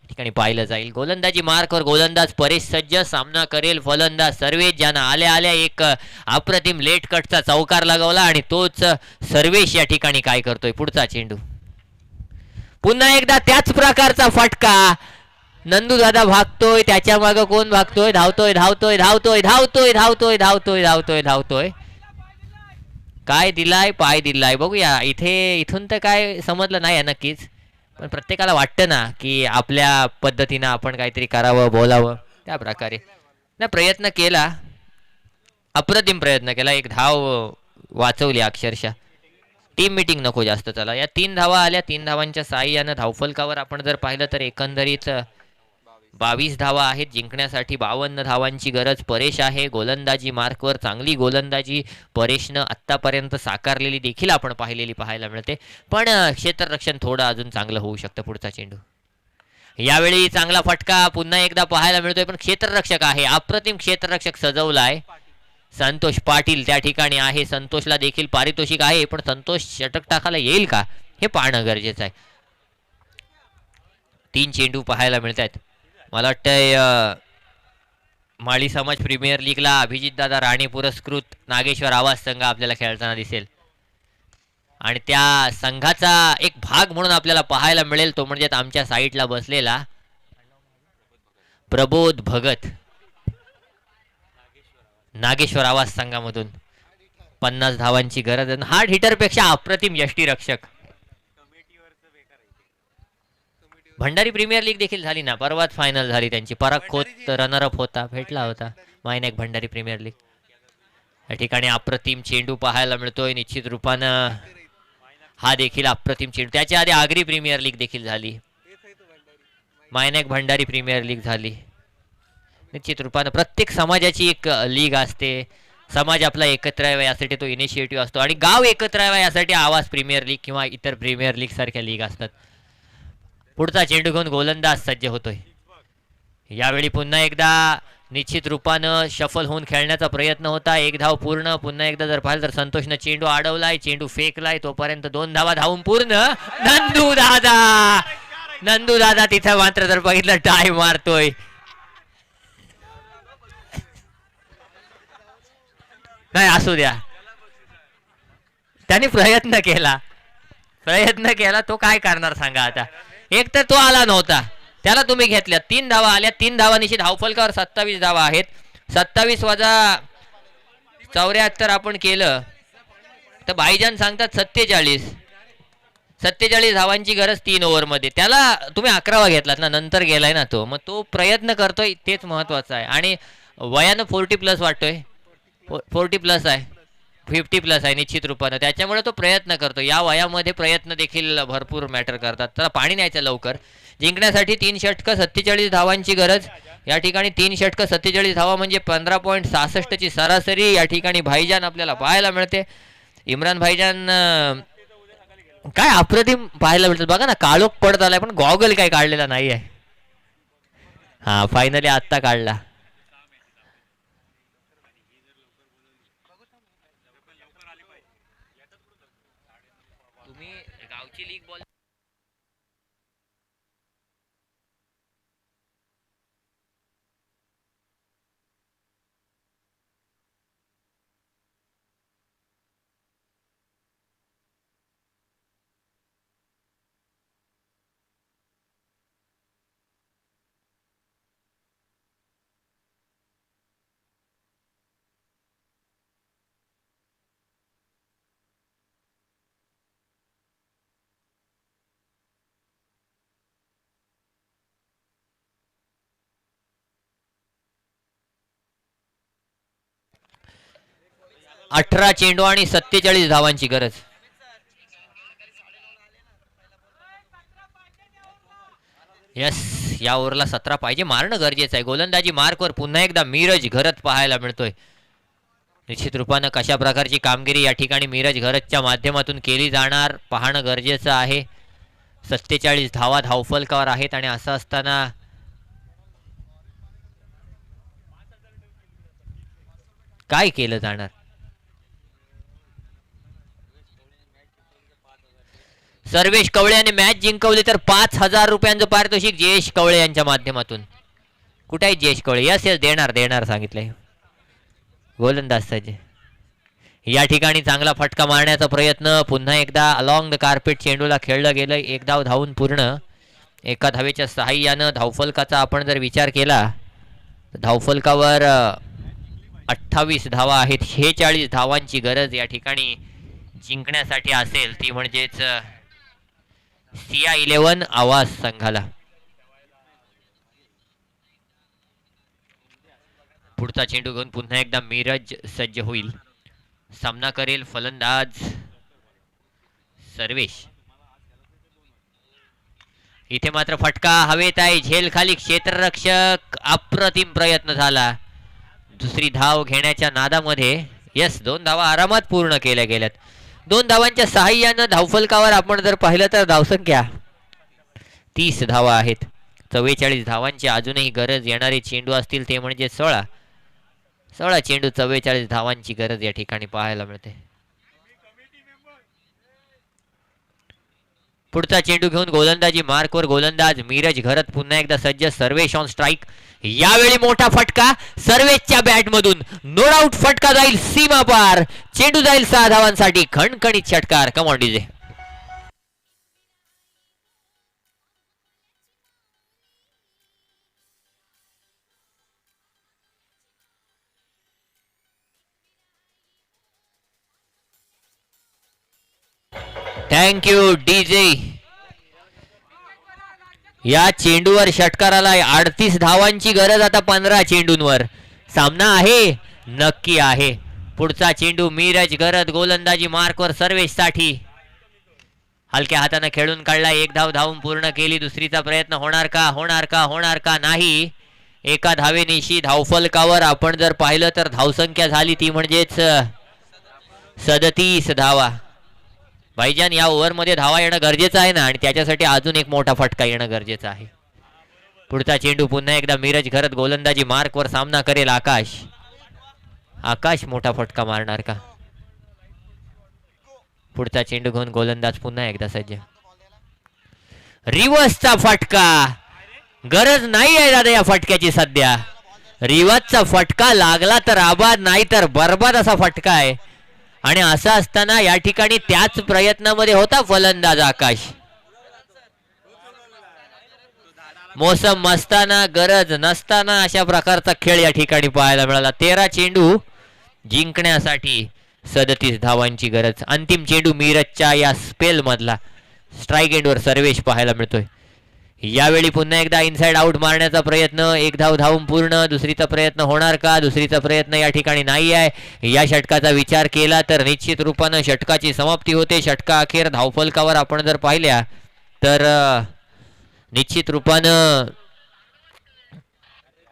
ठिकाणी पाहिलं जाईल. गोलंदाजी मार्कवर गोलंदाज परेश सज्ज. सामना करेल फलंदाज सर्वेश, ज्यानं आल्या एक अप्रतिम लेट कटचा चौकार लगावला आणि तोच सर्वेश या ठिकाणी काय करतोय. पुढचा चेंडू पुन्हा एकदा त्याच प्रकारचा फटका. नंदू दादा भागतोय. त्याच्या मागे कोण भागतोय. धावतोय. काय दिलाय, पाय दिलाय. बघूया इथून तर काय समजलं नाही नक्कीच, पण प्रत्येकाला वाटतं ना की आपल्या पद्धतीनं आपण काहीतरी करावं, बोलावं. त्या प्रकारे ना प्रयत्न केला, अप्रतिम प्रयत्न केला. 1 धाव वाचवली अक्षरशः. टीम मीटिंग नको जास्त. चला, या 3 धावा आल्या. 3 धावांच्या साहाय्यानं धावफलकावर आपण जर पाहिलं तर एकंदरीत 22 धावा आहेत. जिंकण्यासाठी 52 धावांची गरज. परेश आहे गोलंदाजी मार्कवर. चांगली गोलंदाजी परेशनं आत्तापर्यंत साकारलेली देखील आपण पाहायला मिळते, पण क्षेत्ररक्षण थोडं अजून चांगलं होऊ शकतं. पुढचा चेंडू यावेळी चांगला फटका पुन्हा एकदा पाहायला मिळतोय, पण क्षेत्ररक्षक आहे. अप्रतिम क्षेत्ररक्षक सजवलाय. संतोष पाटील त्या ठिकाणी आहे. संतोषला देखील पारितोषिक आहे, पण संतोष षटक टाकायला येईल का हे पाहणं गरजेचं आहे. 3 चेंडू पाहायला मिळत आहेत. मला वाटतंय माळी समाज प्रीमियर लीगला अभिजितदादा राणे पुरस्कृत नागेश्वर आवाज संघ आपल्याला खेळताना दिसेल आणि त्या संघाचा एक भाग म्हणून आपल्याला पाहायला मिळेल तो म्हणजे आमच्या साईडला बसलेला प्रबोध भगत. नागेश्वर आवाज संघामधून 50 धावांची गरज. हार्ड हिटर पेक्षा अप्रतिम यष्टीरक्षक. भंडारी प्रीमियर लीग देखील झाली ना, परवाच फायनल झाली त्यांची. पराग खोत रनरअप होता, भेटला होता मायनॅक भंडारी प्रीमियर लीग. या ठिकाणी अप्रतिम चेंडू पाहायला मिळतोय. निश्चित रूपानं हा देखील अप्रतिम चेंडू. त्याच्या आधी आगरी प्रीमियर लीग देखील झाली, मायनॅक भंडारी प्रीमियर लीग झाली. निश्चित रूपानं प्रत्येक समाजाची एक लीग असते. समाज आपला एकत्र यावा यासाठी तो इनिशिएटिव्ह असतो आणि गाव एकत्र यावा यासाठी आवाज प्रीमियर लीग किंवा इतर प्रीमियर लीग सारख्या लीग असतात. पुढचा चेंडू घेऊन गोलंदाज सज्ज होतोय. यावेळी पुन्हा एकदा निश्चित रूपानं शफल होऊन खेळण्याचा प्रयत्न होता. 1 धाव पूर्ण. पुन्हा एकदा जर पाहिलं तर संतोषनं चेंडू अडवलाय, चेंडू फेकलाय. तोपर्यंत 2 धावा धावून पूर्ण. नंदू दादा तिथं मात्र जर बघितलं टाय मारतोय. नाही असू द्या, त्याने प्रयत्न केला तो काय करणार सांगा आता. एक तर तो आला नव्हता, त्याला तुम्ही घेतल्या. 3 धावा आल्या. 3 धावांशी धावफलकावर 27 धावा आहेत. 27 वजा 74 आपण केलं तर भाईजान सांगतात 47 धावांची गरज 3 ओव्हरमध्ये. त्याला तुम्ही 11वा घेतलात ना, नंतर गेलाय ना तो. मग तो प्रयत्न करतोय, तेच महत्वाचं आहे. आणि वयानं 40+ वाटतोय. 40+ आहे, 50+ आहे निश्चित रूपानं. त्याच्यामुळे तो प्रयत्न करतो. या वयामध्ये प्रयत्न देखील भरपूर मॅटर करतात. त्याला पाणी न्यायचं लवकर. जिंकण्यासाठी 3 षटकं 47 धावांची गरज. या ठिकाणी 3 षटकं 47 धावा म्हणजे 15.66 ची सरासरी या ठिकाणी भाईजान आपल्याला पाहायला मिळते. इम्रान भाईजान काय अप्रतिम पाहायला मिळतात. बघा ना, काळोख पडत आलाय पण गॉगल काय काढलेला नाही आहे. हा फायनली आत्ता काढला. तुम्ही गावची लीग बॉल 18 चेंडू आणि 47 धावांची गरज. यस, या ओव्हरला 17 पाहिजे, मारणं गरजेचं आहे. गोलंदाजी मार्कवर पुन्हा एकदा मीरज घरत पाहायला मिळतोय. निश्चित रूपानं कशा प्रकारची कामगिरी या ठिकाणी मीरज घरतच्या माध्यमातून केली जाणार पाहणं गरजेचं आहे. 47 धावा धावफलकावर आहेत आणि असं असताना काय केलं जाणार. सर्वेश कवळे यांनी मॅच जिंकवली तर 5,000 रुपयांचं पारितोषिक जयेश कवळे यांच्या माध्यमातून. कुठे आहे जयेश कवळे? यस यस, देणार सांगितलंय. गोलंदाज सज्ज. या ठिकाणी चांगला फटका मारण्याचा प्रयत्न पुन्हा एकदा अलॉंग द कार्पेट चेंडूला खेळलं गेलं. एक धाव धावून पूर्ण. एका धावेच्या सहाय्यानं धावफलकाचा आपण जर विचार केला तर धावफलकावर 28 धावा आहेत. 46 धावांची गरज या ठिकाणी जिंकण्यासाठी असेल, ती म्हणजेच सिया 11 आवाज संघाला. पुढचा चेंडू घेऊन पुन्हा एकदा मीरज सज्ज होईल. सामना करेल फलंदाज सर्वेश. इथे मात्र फटका हवेत आहे, झेल खाली क्षेत्ररक्षक. अप्रतिम प्रयत्न झाला दुसरी धाव घेण्याच्या नादामध्ये. यस, 2 धावा आरामात पूर्ण केल्या गेल्यात. 2 धावांच्या सहाय्यानं धावफलकावर आपण जर पाहिलं तर धावसंख्या 30 धावा आहेत. 44 धावांची अजूनही गरज. येणारे चेंडू असतील ते म्हणजे 16 चेंडू 44 धावांची गरज या ठिकाणी पाहायला मिळते. पुढचा चेंडू घेऊन गोलंदाजी मार्कवर गोलंदाज मीरज घरत पुन्हा एकदा सज्ज. Sarvesh on strike. यावेळी मोठा फटका सर्वेशच्या बॅट मधून. नो डाऊट फटका जाईल सीमा पार. चेंडू जाईल 6 धावांसाठी. खणखणीत षटकार. कम ऑन डीजे. Thank you DJ. या चेंडूवर षटकाराला 38 धावांची गरज. आता 15 चेंडूंवर सामना आहे, नक्की आहे. पुढचा चेंडू मीरज घरत गोलंदाजी मार्कवर सर्वेश साठी. हलक्या हाताने खेळून काढला. 1 धाव धावून पूर्ण केली. दुसरीचा प्रयत्न होणार का? नाही. एका धावेनिशी धावफलकावर आपण जर पाहिलं तर धावसंख्या झाली ती म्हणजेच 37 धावा. भाईजान, या ओव्हरमध्ये धावा येणं गरजेचं आहे ना, आणि त्याच्यासाठी अजून एक मोठा फटका येणं गरजेचं आहे. पुढचा चेंडू पुन्हा एकदा मीरज घरत गोलंदाजी मार्कवर. सामना करेल आकाश मोठा फटका मारणार का? पुढचा चेंडू घेऊन गोलंदाज पुन्हा एकदा सज्ज. रिव्हर्सचा फटका. गरज नाही आहे दादा या फटक्याची सध्या. रिव्हर्सचा फटका लागला तर आबाद, नाही तर बरबाद असा फटका आहे. आणि असं असताना या ठिकाणी त्याच प्रयत्नामध्ये होता फलंदाज आकाश. मोसम असताना गरज नसताना अशा प्रकारचा खेळ या ठिकाणी पाहायला मिळाला. 13 चेंडू जिंकण्यासाठी 37 धावांची गरज. अंतिम चेंडू मीरजच्या या स्पेल मधला. स्ट्राईक एंडवर सर्वेश पाहायला मिळतोय. यावेळी पुन्हा एकदा इनसाइड आउट मारण्याचा प्रयत्न. 1 धाव धावून पूर्ण. दुसरीचा प्रयत्न होणार का? दुसरीचा प्रयत्न या ठिकाणी नाही आहे. या षटकाचा विचार केला तर निश्चित रूपानं षटकाची समाप्ती होते. षटका अखेर धावफलकावर आपण जर पाहिल्या तर निश्चित रूपानं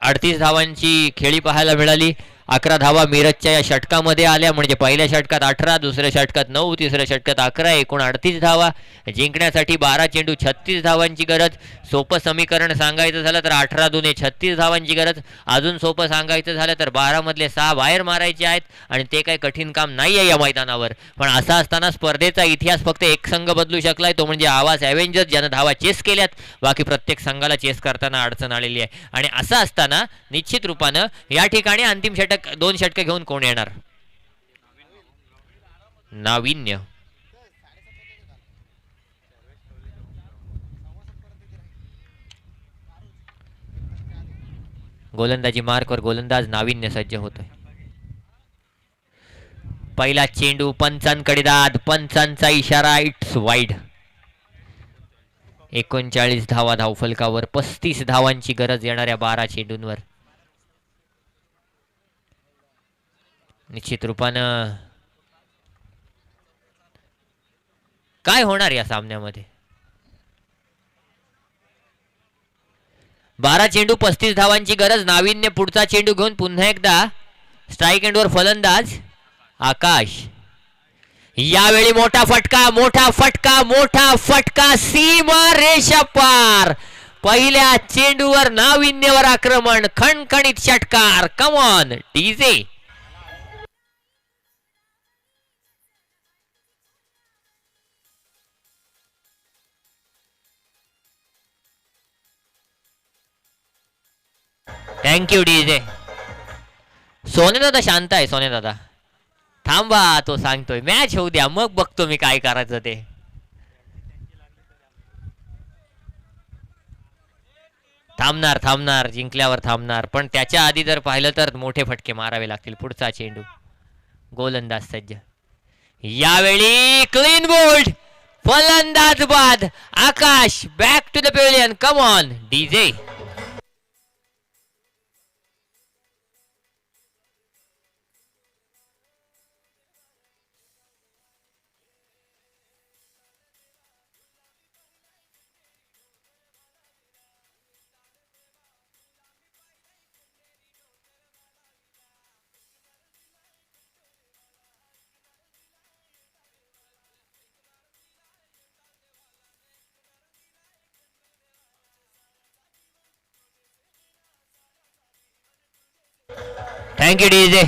38 धावांची खेळी पाहायला मिळाली. 11 धावा मीरजच्या या षटकामध्ये आल्या. म्हणजे पहिल्या षटकात 18, दुसऱ्या षटकात 9, तिसऱ्या षटकात 11, एकूण 38 धावा. जिंकण्यासाठी 12 चेंडू 36 धावांची गरज. सोपं समीकरण सांगायचं झालं तर 18 दुने 36 धावांची गरज. अजून सोपं सांगायचं झालं तर 12 मधले 6 बाहेर मारायचे आहेत, आणि ते काही कठीण काम नाही आहे या मैदानावर. पण असं असताना स्पर्धेचा इतिहास फक्त एक संघ बदलू शकलाय, तो म्हणजे आवाज ॲव्हेंजर्स, ज्यानं धावा चेस केल्यात. बाकी प्रत्येक संघाला चेस करताना अडचण आलेली आहे. आणि असं असताना निश्चित रूपानं या ठिकाणी अंतिम षटक 2 षटकं घेऊन कोण येणार? नाविन्य. गोलंदाजी मार्कवर गोलंदाज नाविन्य सज्ज होतोय. पहिला चेंडू पंचांकडे दाद. पंचांचा इशारा, इट्स वाईड. 39 धावा धावफलकावर. 35 धावांची गरज येणाऱ्या 12 चेंडूंवर. निश्चित रूपानं काय होणार या सामन्यामध्ये? 12 चेंडू 35 धावांची गरज. नाविन्य पुढचा चेंडू घेऊन पुन्हा एकदा स्ट्राईक एंडवर फलंदाज आकाश. यावेळी मोठा फटका, मोठा फटका, मोठा फटका, सीमा रेषा पार. पहिल्या चेंडूवर नाविन्यवर आक्रमण, खणखणीत षटकार. कम ऑन डीजे. Thank you DJ. सोने दादा शांत आहे. सोने दादा थांबा, तो सांगतोय मॅच होऊ द्या मग बघतो मी काय करायचं ते. थांबणार थांबणार, जिंकल्यावर थांबणार, पण त्याच्या आधी जर पाहिलं तर मोठे फटके मारावे लागतील. पुढचा चेंडू गोलंदाज सज्ज. यावेळी क्लीन बोल्ड, फलंदाज बाद. Akash back to the pavilion. Come on DJ. Thank you DJ.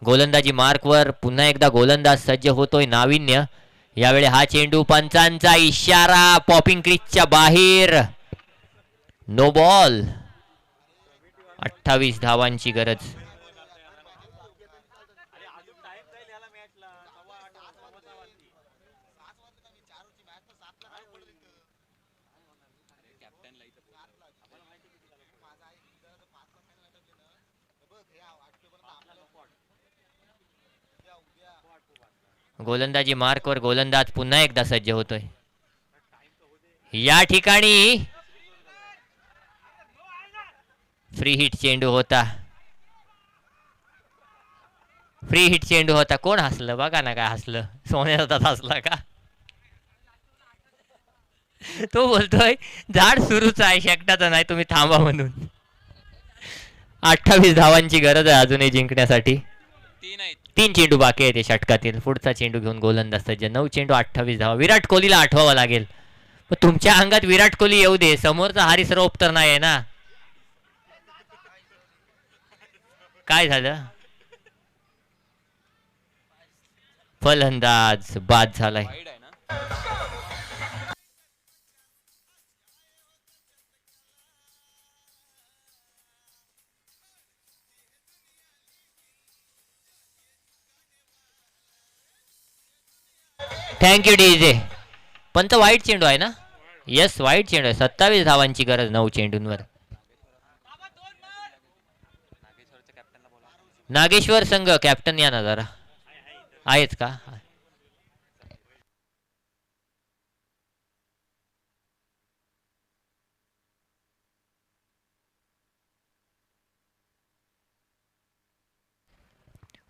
गोलंदाजी मार्कवर पुन्हा एकदा गोलंदाज सज्ज होतोय नाविन्य. यावेळी हा चेंडू पंचांचा इशारा, पॉपिंग क्रीजच्या बाहेर. No ball. 28 धावांची गरज. गोलंदाजी मार्कवर गोलंदाज पुन्हा एकदा सज्ज होतोय. या ठिकाणी फ्री हिट चेंडू होता. फ्री हिट चेंडू होता. कोण हसलं बघा ना, काय हसलं? सोन्याचा हसला का? तो बोलतोय झाड सुरूच आहे, शेकटाचं नाही, तुम्ही थांबा म्हणून. 28 धावांची गरज आहे अजूनही जिंकण्यासाठी. 3 चेंडू बाकी आहे ते षटकातील. पुढचा चेंडू घेऊन गोलंदाज सज्ज. 9 चेंडू 28 धावा. विराट कोहलीला आठवावं लागेल. पण तुमच्या अंगात विराट कोहली येऊ दे, समोरचा हरीसराव तर नाही आहे ना. काय झालं? फलंदाज बाद झालाय. Thank you DJ. पण तो वाईट चेंडू आहे ना? येस, वाईट चेंडू आहे. 27 धावांची गरज 9 चेंडूंवर. नागेश्वर संघ कॅप्टन या ना जरा. आहेच का?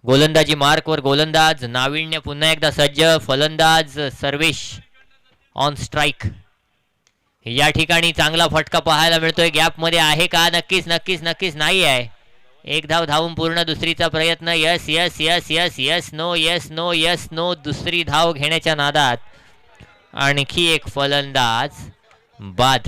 गोलंदाजी मार्कवर गोलंदाज नाविन्य पुन्हा एकदा सज्ज. फलंदाज सर्वेश ऑन स्ट्राईक. या ठिकाणी चांगला फटका पाहायला मिळतोय. गॅप मध्ये आहे का? नक्कीच नक्कीच नक्कीच नाही आहे. एक धाव धावून पूर्ण. दुसरीचा प्रयत्न. Yes yes yes yes yes no yes no yes no. दुसरी धाव घेण्याच्या नादात आणखी एक फलंदाज बाद.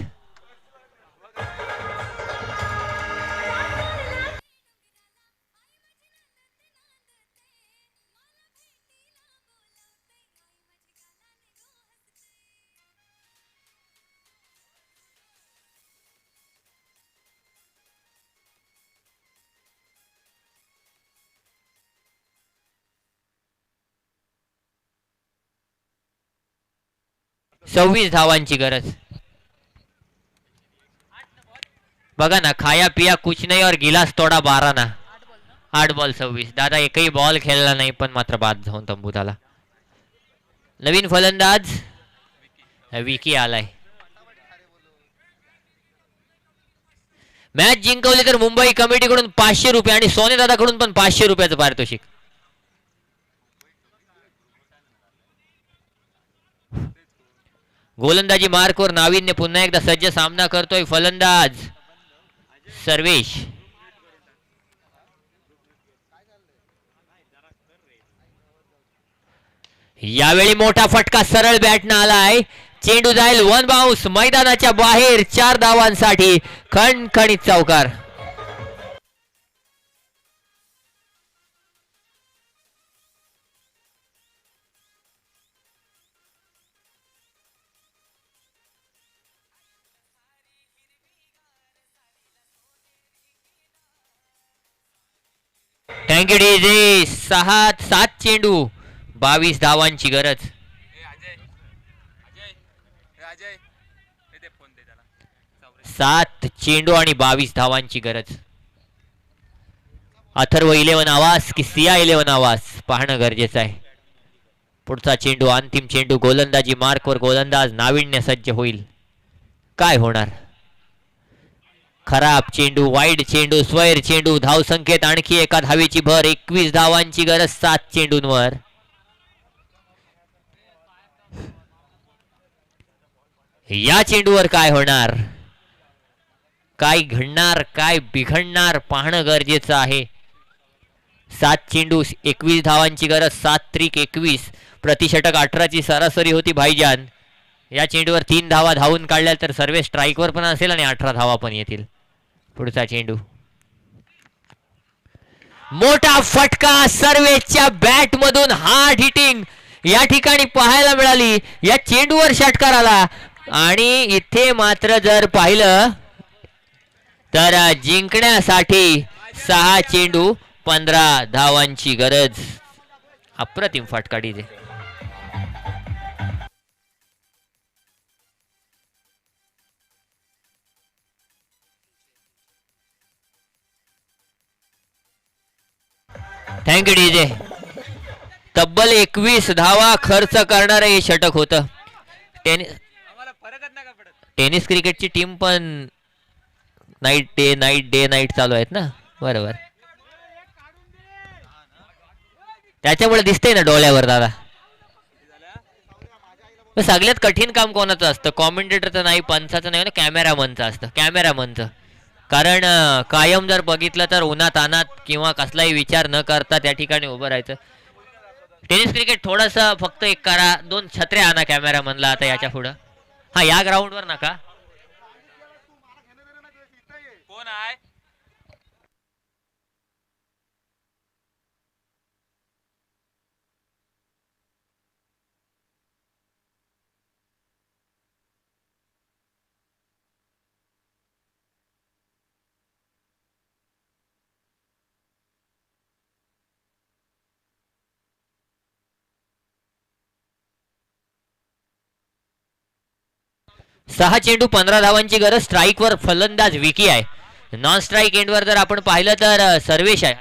26 धावांची गरज. बघा ना, खाया पिया कुछ नाही और गिलास तोडा 12 ना. 8 बॉल 26. दादा एकही बॉल खेळला नाही पण मात्र बाद जाऊन तंबूत आला. नवीन फलंदाज विकी आलाय. मॅच जिंकवली तर मुंबई कमिटीकडून 500 रुपये आणि सोने दादाकडून पण 500 रुपयाचं पारितोषिक. गोलंदाजी मार्कवर नाविन्य पुन्हा एकदा सज्ज सामना करतोय फलंदाज सर्वेश. यावेळी मोठा फटका सरळ बॅटनं आलाय. चेंडू जाईल वन बाउन्स मैदानाच्या बाहेर 4 धावांसाठी. खणखणीत चौकार. Thank you DJ. 7 चेंडू 22 धावांची गरज. ए अजय अजय ए अजय दे फोन दे त्याला. 7 चेंडू आणि 22 धावांची गरज. अथर्व 11 आवाज की सिया 11 आवाज पाहणं गरजेचं आहे. पुढचा चेंडू अंतिम चेंडू. गोलंदाजी मार्कवर गोलंदाज नाविन्य सज्ज होईल. काय होणार? खराब चेंडू, वाईड चेंडू, स्वैर चेंडू. धाव संख्येत आणखी एका धावेची भर. 21 धावांची गरज 7 चेंडूंवर. या चेंडूवर काय होणार? काय घडणार, काय बिघडणार पाहणं गरजेचं आहे. 7 चेंडू 21 धावांची गरज. 7 त्रिक 21. प्रतिषटक 18ची सरासरी होती भाईजान. या चेंडूवर 3 धावा धावून काढल्या तर सर्वे स्ट्राईकवर पण असेल आणि 18 धावा पण येतील. पुढचा चेंडू. मोठा फटका सर्वेच्या बॅट मधून. हार्ड हिटिंग या ठिकाणी पाहायला मिळाली. या चेंडूवर षटकार आला आणि इथे मात्र जर पाहिलं तर जिंकण्यासाठी 6 चेंडू 15 धावांची गरज. अप्रतिम फटका डीजे. Thank you DJ. तब्बल 21 धावा खर्च करणारं हे षटक होतं. आम्हाला फरकच नाही का पडत. टेनिस क्रिकेटची टीम पण नाईट डे नाईट चालू आहेत ना. बरोबर. त्याच्यामुळे दिसतंय ना डोळ्यावर दादा. सगळ्यात कठीण काम कोणाचं असतं? कॉमेंटेटरचं नाही, पंचाचं नाही, कॅमेरामनचं असतं. कॅमेरामनचं. कारण कायम जर बघितलं तर उन्हात अनात किंवा कसलाही विचार न करता त्या ठिकाणी उभं राहायचं. टेनिस क्रिकेट थोडंसं फक्त एक करा, 2 छत्र्या आणा कॅमेरामनला आता याच्या पुढं. हा या ग्राउंडवर नका. कोण आहे? सहा चेंडू 15 धावांची गरज. स्ट्राईकवर फलंदाज विकी आहे. नॉन स्ट्राईक एंडवर जर आपण पाहिलं तर सर्वेश आहे.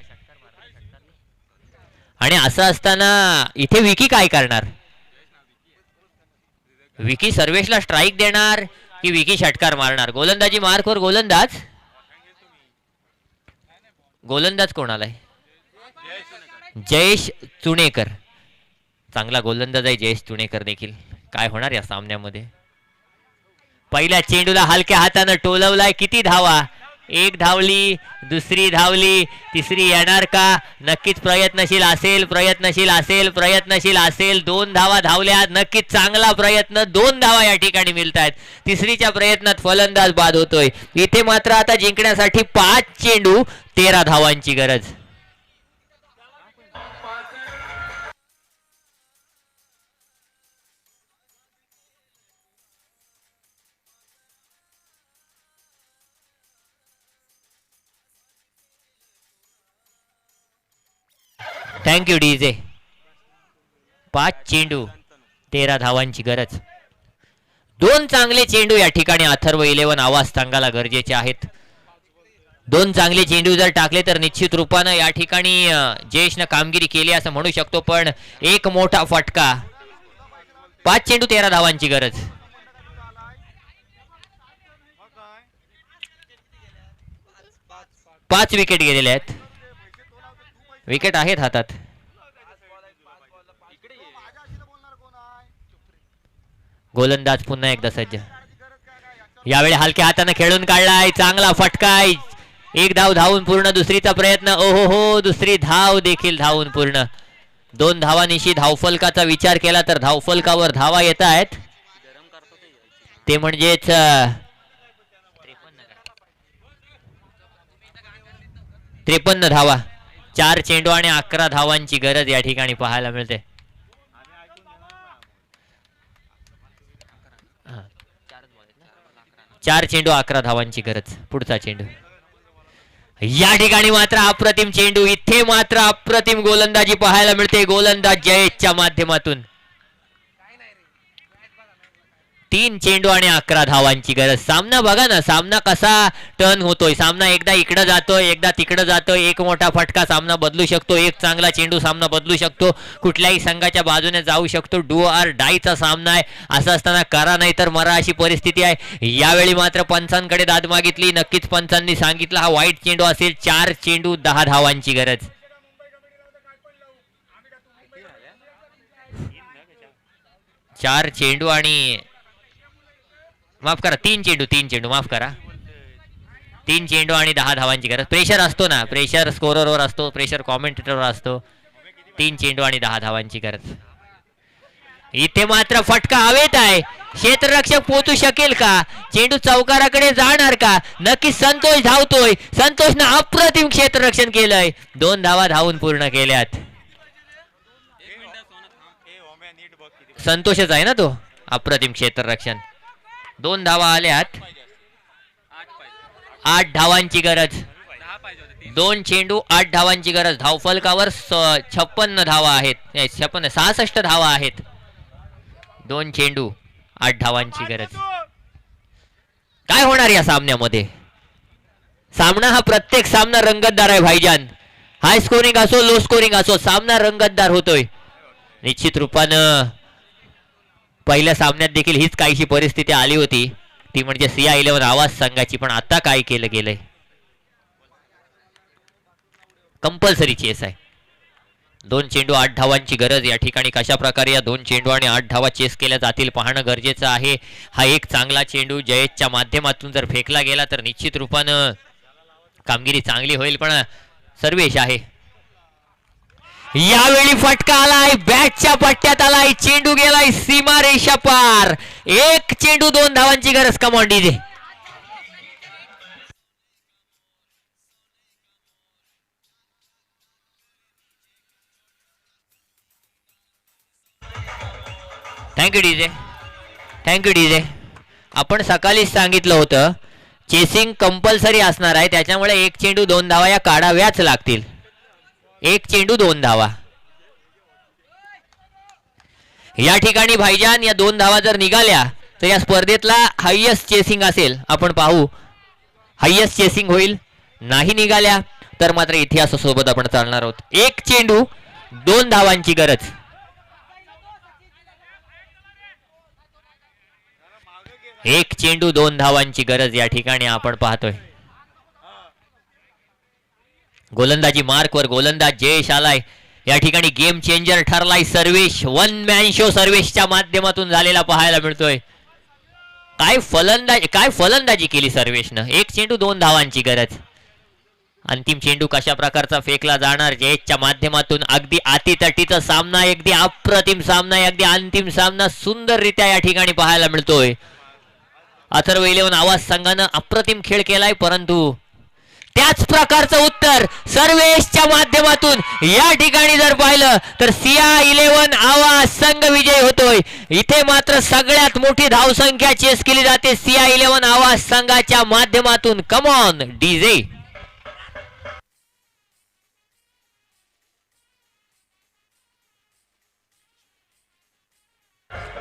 आणि असं असताना इथे विकी काय करणार? विकी सर्वेशला स्ट्राईक देणार की विकी षटकार मारणार? गोलंदाजी मार्कवर गोलंदाज. गोलंदाज कोण आलाय? जयेश चुणेकर. चांगला गोलंदाज आहे जयेश चुणेकर देखील. काय होणार या सामन्यामध्ये? पहिल्या चेंडूला हलक्या हातानं टोलवलाय. किती धावा? 1 धावली, दुसरी धावली, तिसरी येणार का? नक्कीच प्रयत्नशील असेल, प्रयत्नशील असेल, प्रयत्नशील असेल. 2 धावा धावल्या. नक्कीच चांगला प्रयत्न. 2 धावा या ठिकाणी मिळतायत. तिसरीच्या प्रयत्नात फलंदाज बाद होतोय. इथे मात्र आता जिंकण्यासाठी 5 चेंडू 13 धावांची गरज. Thank you DJ. 5 चेंडू 13 धावांची गरज. दोन चांगले चेंडू या ठिकाणी अथर्व 11 आवाज सांगायला गरजेचे आहेत. दोन चांगले चेंडू जर टाकले तर निश्चित रूपानं या ठिकाणी जयेशनं कामगिरी केली असं म्हणू शकतो. पण एक मोठा फटका. 5 चेंडू 13 धावांची गरज. पाच विकेट गेलेले आहेत. विकेट आहेत हातात. गोलंदाज पुन्हा एकदा सज्ज. यावेळी हलक्या हाताने खेळून काढलाय. चांगला फटकाय. एक धाव धावून पूर्ण. दुसरीचा प्रयत्न. ओहो हो, दुसरी धाव देखील धावून पूर्ण. 2 धावांनिशी धावफलकाचा विचार केला तर धावफलकावर धावा येत आहेत. ते म्हणजेच 53 धावा. 4 चेंडू आणि 11 धावांची गरज या ठिकाणी पाहायला मिळते. 4 चेंडू 11 धावांची गरज. पुढचा चेंडू. या ठिकाणी मात्र अप्रतिम चेंडू. इथे मात्र अप्रतिम गोलंदाजी पाहायला मिळते गोलंदाज जयेशच्या माध्यमातून. 3 चेंडू आणि 11 धावांची गरज. सामना बघा ना, सामना कसा टर्न होतोय. सामना एकदा इकडे जातोय, एकदा तिकडे जातोय. एक मोठा फटका सामना बदलू शकतो. एक चांगला चेंडू सामना बदलू शकतो. कुठल्याही संघाच्या बाजूने जाऊ शकतो. डू ऑर डायचा सामना आहे. असं असताना करा नाही तर मरा अशी परिस्थिती आहे. यावेळी मात्र पंचांकडे दाद मागितली. नक्कीच पंचांनी सांगितलं हा वाईट चेंडू असेल. 4 चेंडू 10 धावांची गरज. 4 चेंडू आणि माफ करा 3 चेंडू माफ करा. 3 चेंडू आणि 10 धावांची गरज. प्रेशर असतो ना, प्रेशर स्कोररवर असतो, प्रेशर कॉमेंटेटरवर असतो. 3 चेंडू आणि 10 धावांची गरज. इथे मात्र फटका हवेत आहे. क्षेत्ररक्षक पोहोचू शकेल का? चेंडू चौकाराकडे जाणार का? नक्की संतोष धावतोय. संतोषनं अप्रतिम क्षेत्ररक्षण केलंय. 2 धावा धावून पूर्ण केल्यात. संतोषच आहे ना तो. अप्रतिम क्षेत्ररक्षण. 2 धावा आल्यात. 8 धावांची गरज. 2 चेंडू 8 धावांची गरज. धावफलकावर 56 धावा आहेत. 66 धावा आहेत. 2 चेंडू 8 धावांची गरज. काय होणार या सामन्यामध्ये? सामना हा प्रत्येक सामना रंगतदार आहे भाईजान. हाय स्कोरिंग असो लो स्कोरिंग असो, सामना रंगतदार होतोय. निश्चित रूपानं पहिल्या सामन्यात देखील हीच काहीशी परिस्थिती आली होती. ती म्हणजे सिया 11 आवाज संघाची. पण आता काय केलं गेलंय? कंपल्सरी चेस आहे. 2 चेंडू 8 धावांची गरज. या ठिकाणी कशा प्रकारे या 2 चेंडू आणि 8 धावा चेस केल्या जातील पाहणं गरजेचं आहे. हा एक चांगला चेंडू जयेशच्या माध्यमातून जर फेकला गेला तर निश्चित रूपानं कामगिरी चांगली होईल. पण सर्वेश आहे. यावेळी फटका आलाय. बॅटच्या पट्ट्यात आलाय. चेंडू गेलाय सीमा रेषा पार. 1 चेंडू 2 धावांची गरज. Come on DJ. Thank you DJ. Thank you DJ. आपण सकाळीच सांगितलं होतं चेसिंग कंपल्सरी असणार आहे. त्याच्यामुळे 1 चेंडू 2 धावा या काढाव्याच लागतील. 1 चेंडू 2 धावा. या ठिकाणी भाईजान या 2 धावा जर निघाल्या तर या स्पर्धेतला हायएस्ट चेसिंग असेल. आपण पाहू हायएस्ट चेसिंग होईल. नाही निघाल्या तर मात्र इतिहासासोबत आपण चालणार आहोत. 1 चेंडू 2 धावांची गरज. 1 चेंडू 2 धावांची गरज या ठिकाणी आपण पाहतोय. गोलंदाजी मार्कवर गोलंदाज जयेश आलाय. या ठिकाणी गेम चेंजर ठरलाय सर्वेश. 1 मॅन शो सर्वेशच्या माध्यमातून झालेला पाहायला मिळतोय. काय फलंदाजी केली सर्वेशनं. 1 चेंडू 2 धावांची गरज. अंतिम चेंडू कशा प्रकारचा फेकला जाणार जयेशच्या माध्यमातून. अगदी अतितटीचा सामना. अगदी अप्रतिम सामना. अगदी अंतिम सामना सुंदररित्या या ठिकाणी पाहायला मिळतोय. अथर्व 11 आवाज संघानं अप्रतिम खेळ केलाय. परंतु त्याच प्रकारचं उत्तर सर्वेशच्या माध्यमातून या ठिकाणी जर पाहिलं तर सिया 11 आवाज संघ विजय होतोय. इथे मात्र सगळ्यात मोठी धावसंख्या चेस केली जाते सिया 11 आवाज संघाच्या माध्यमातून. Come on DJ.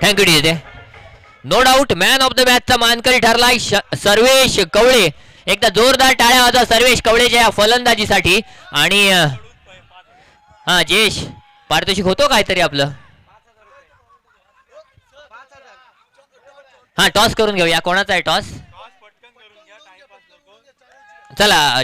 Thank you DJ. No doubt man of the मॅचचा मानकरी ठरलाय सर्वेश कवळे. एकदा जोरदार टाळ्या वाजवा सर्वेश कवळेच्या या फलंदाजीसाठी. आणि हा जयेश पारितोषिक होतो काहीतरी आपलं. हा टॉस करून घेऊया. कोणाचा आहे टॉस? चला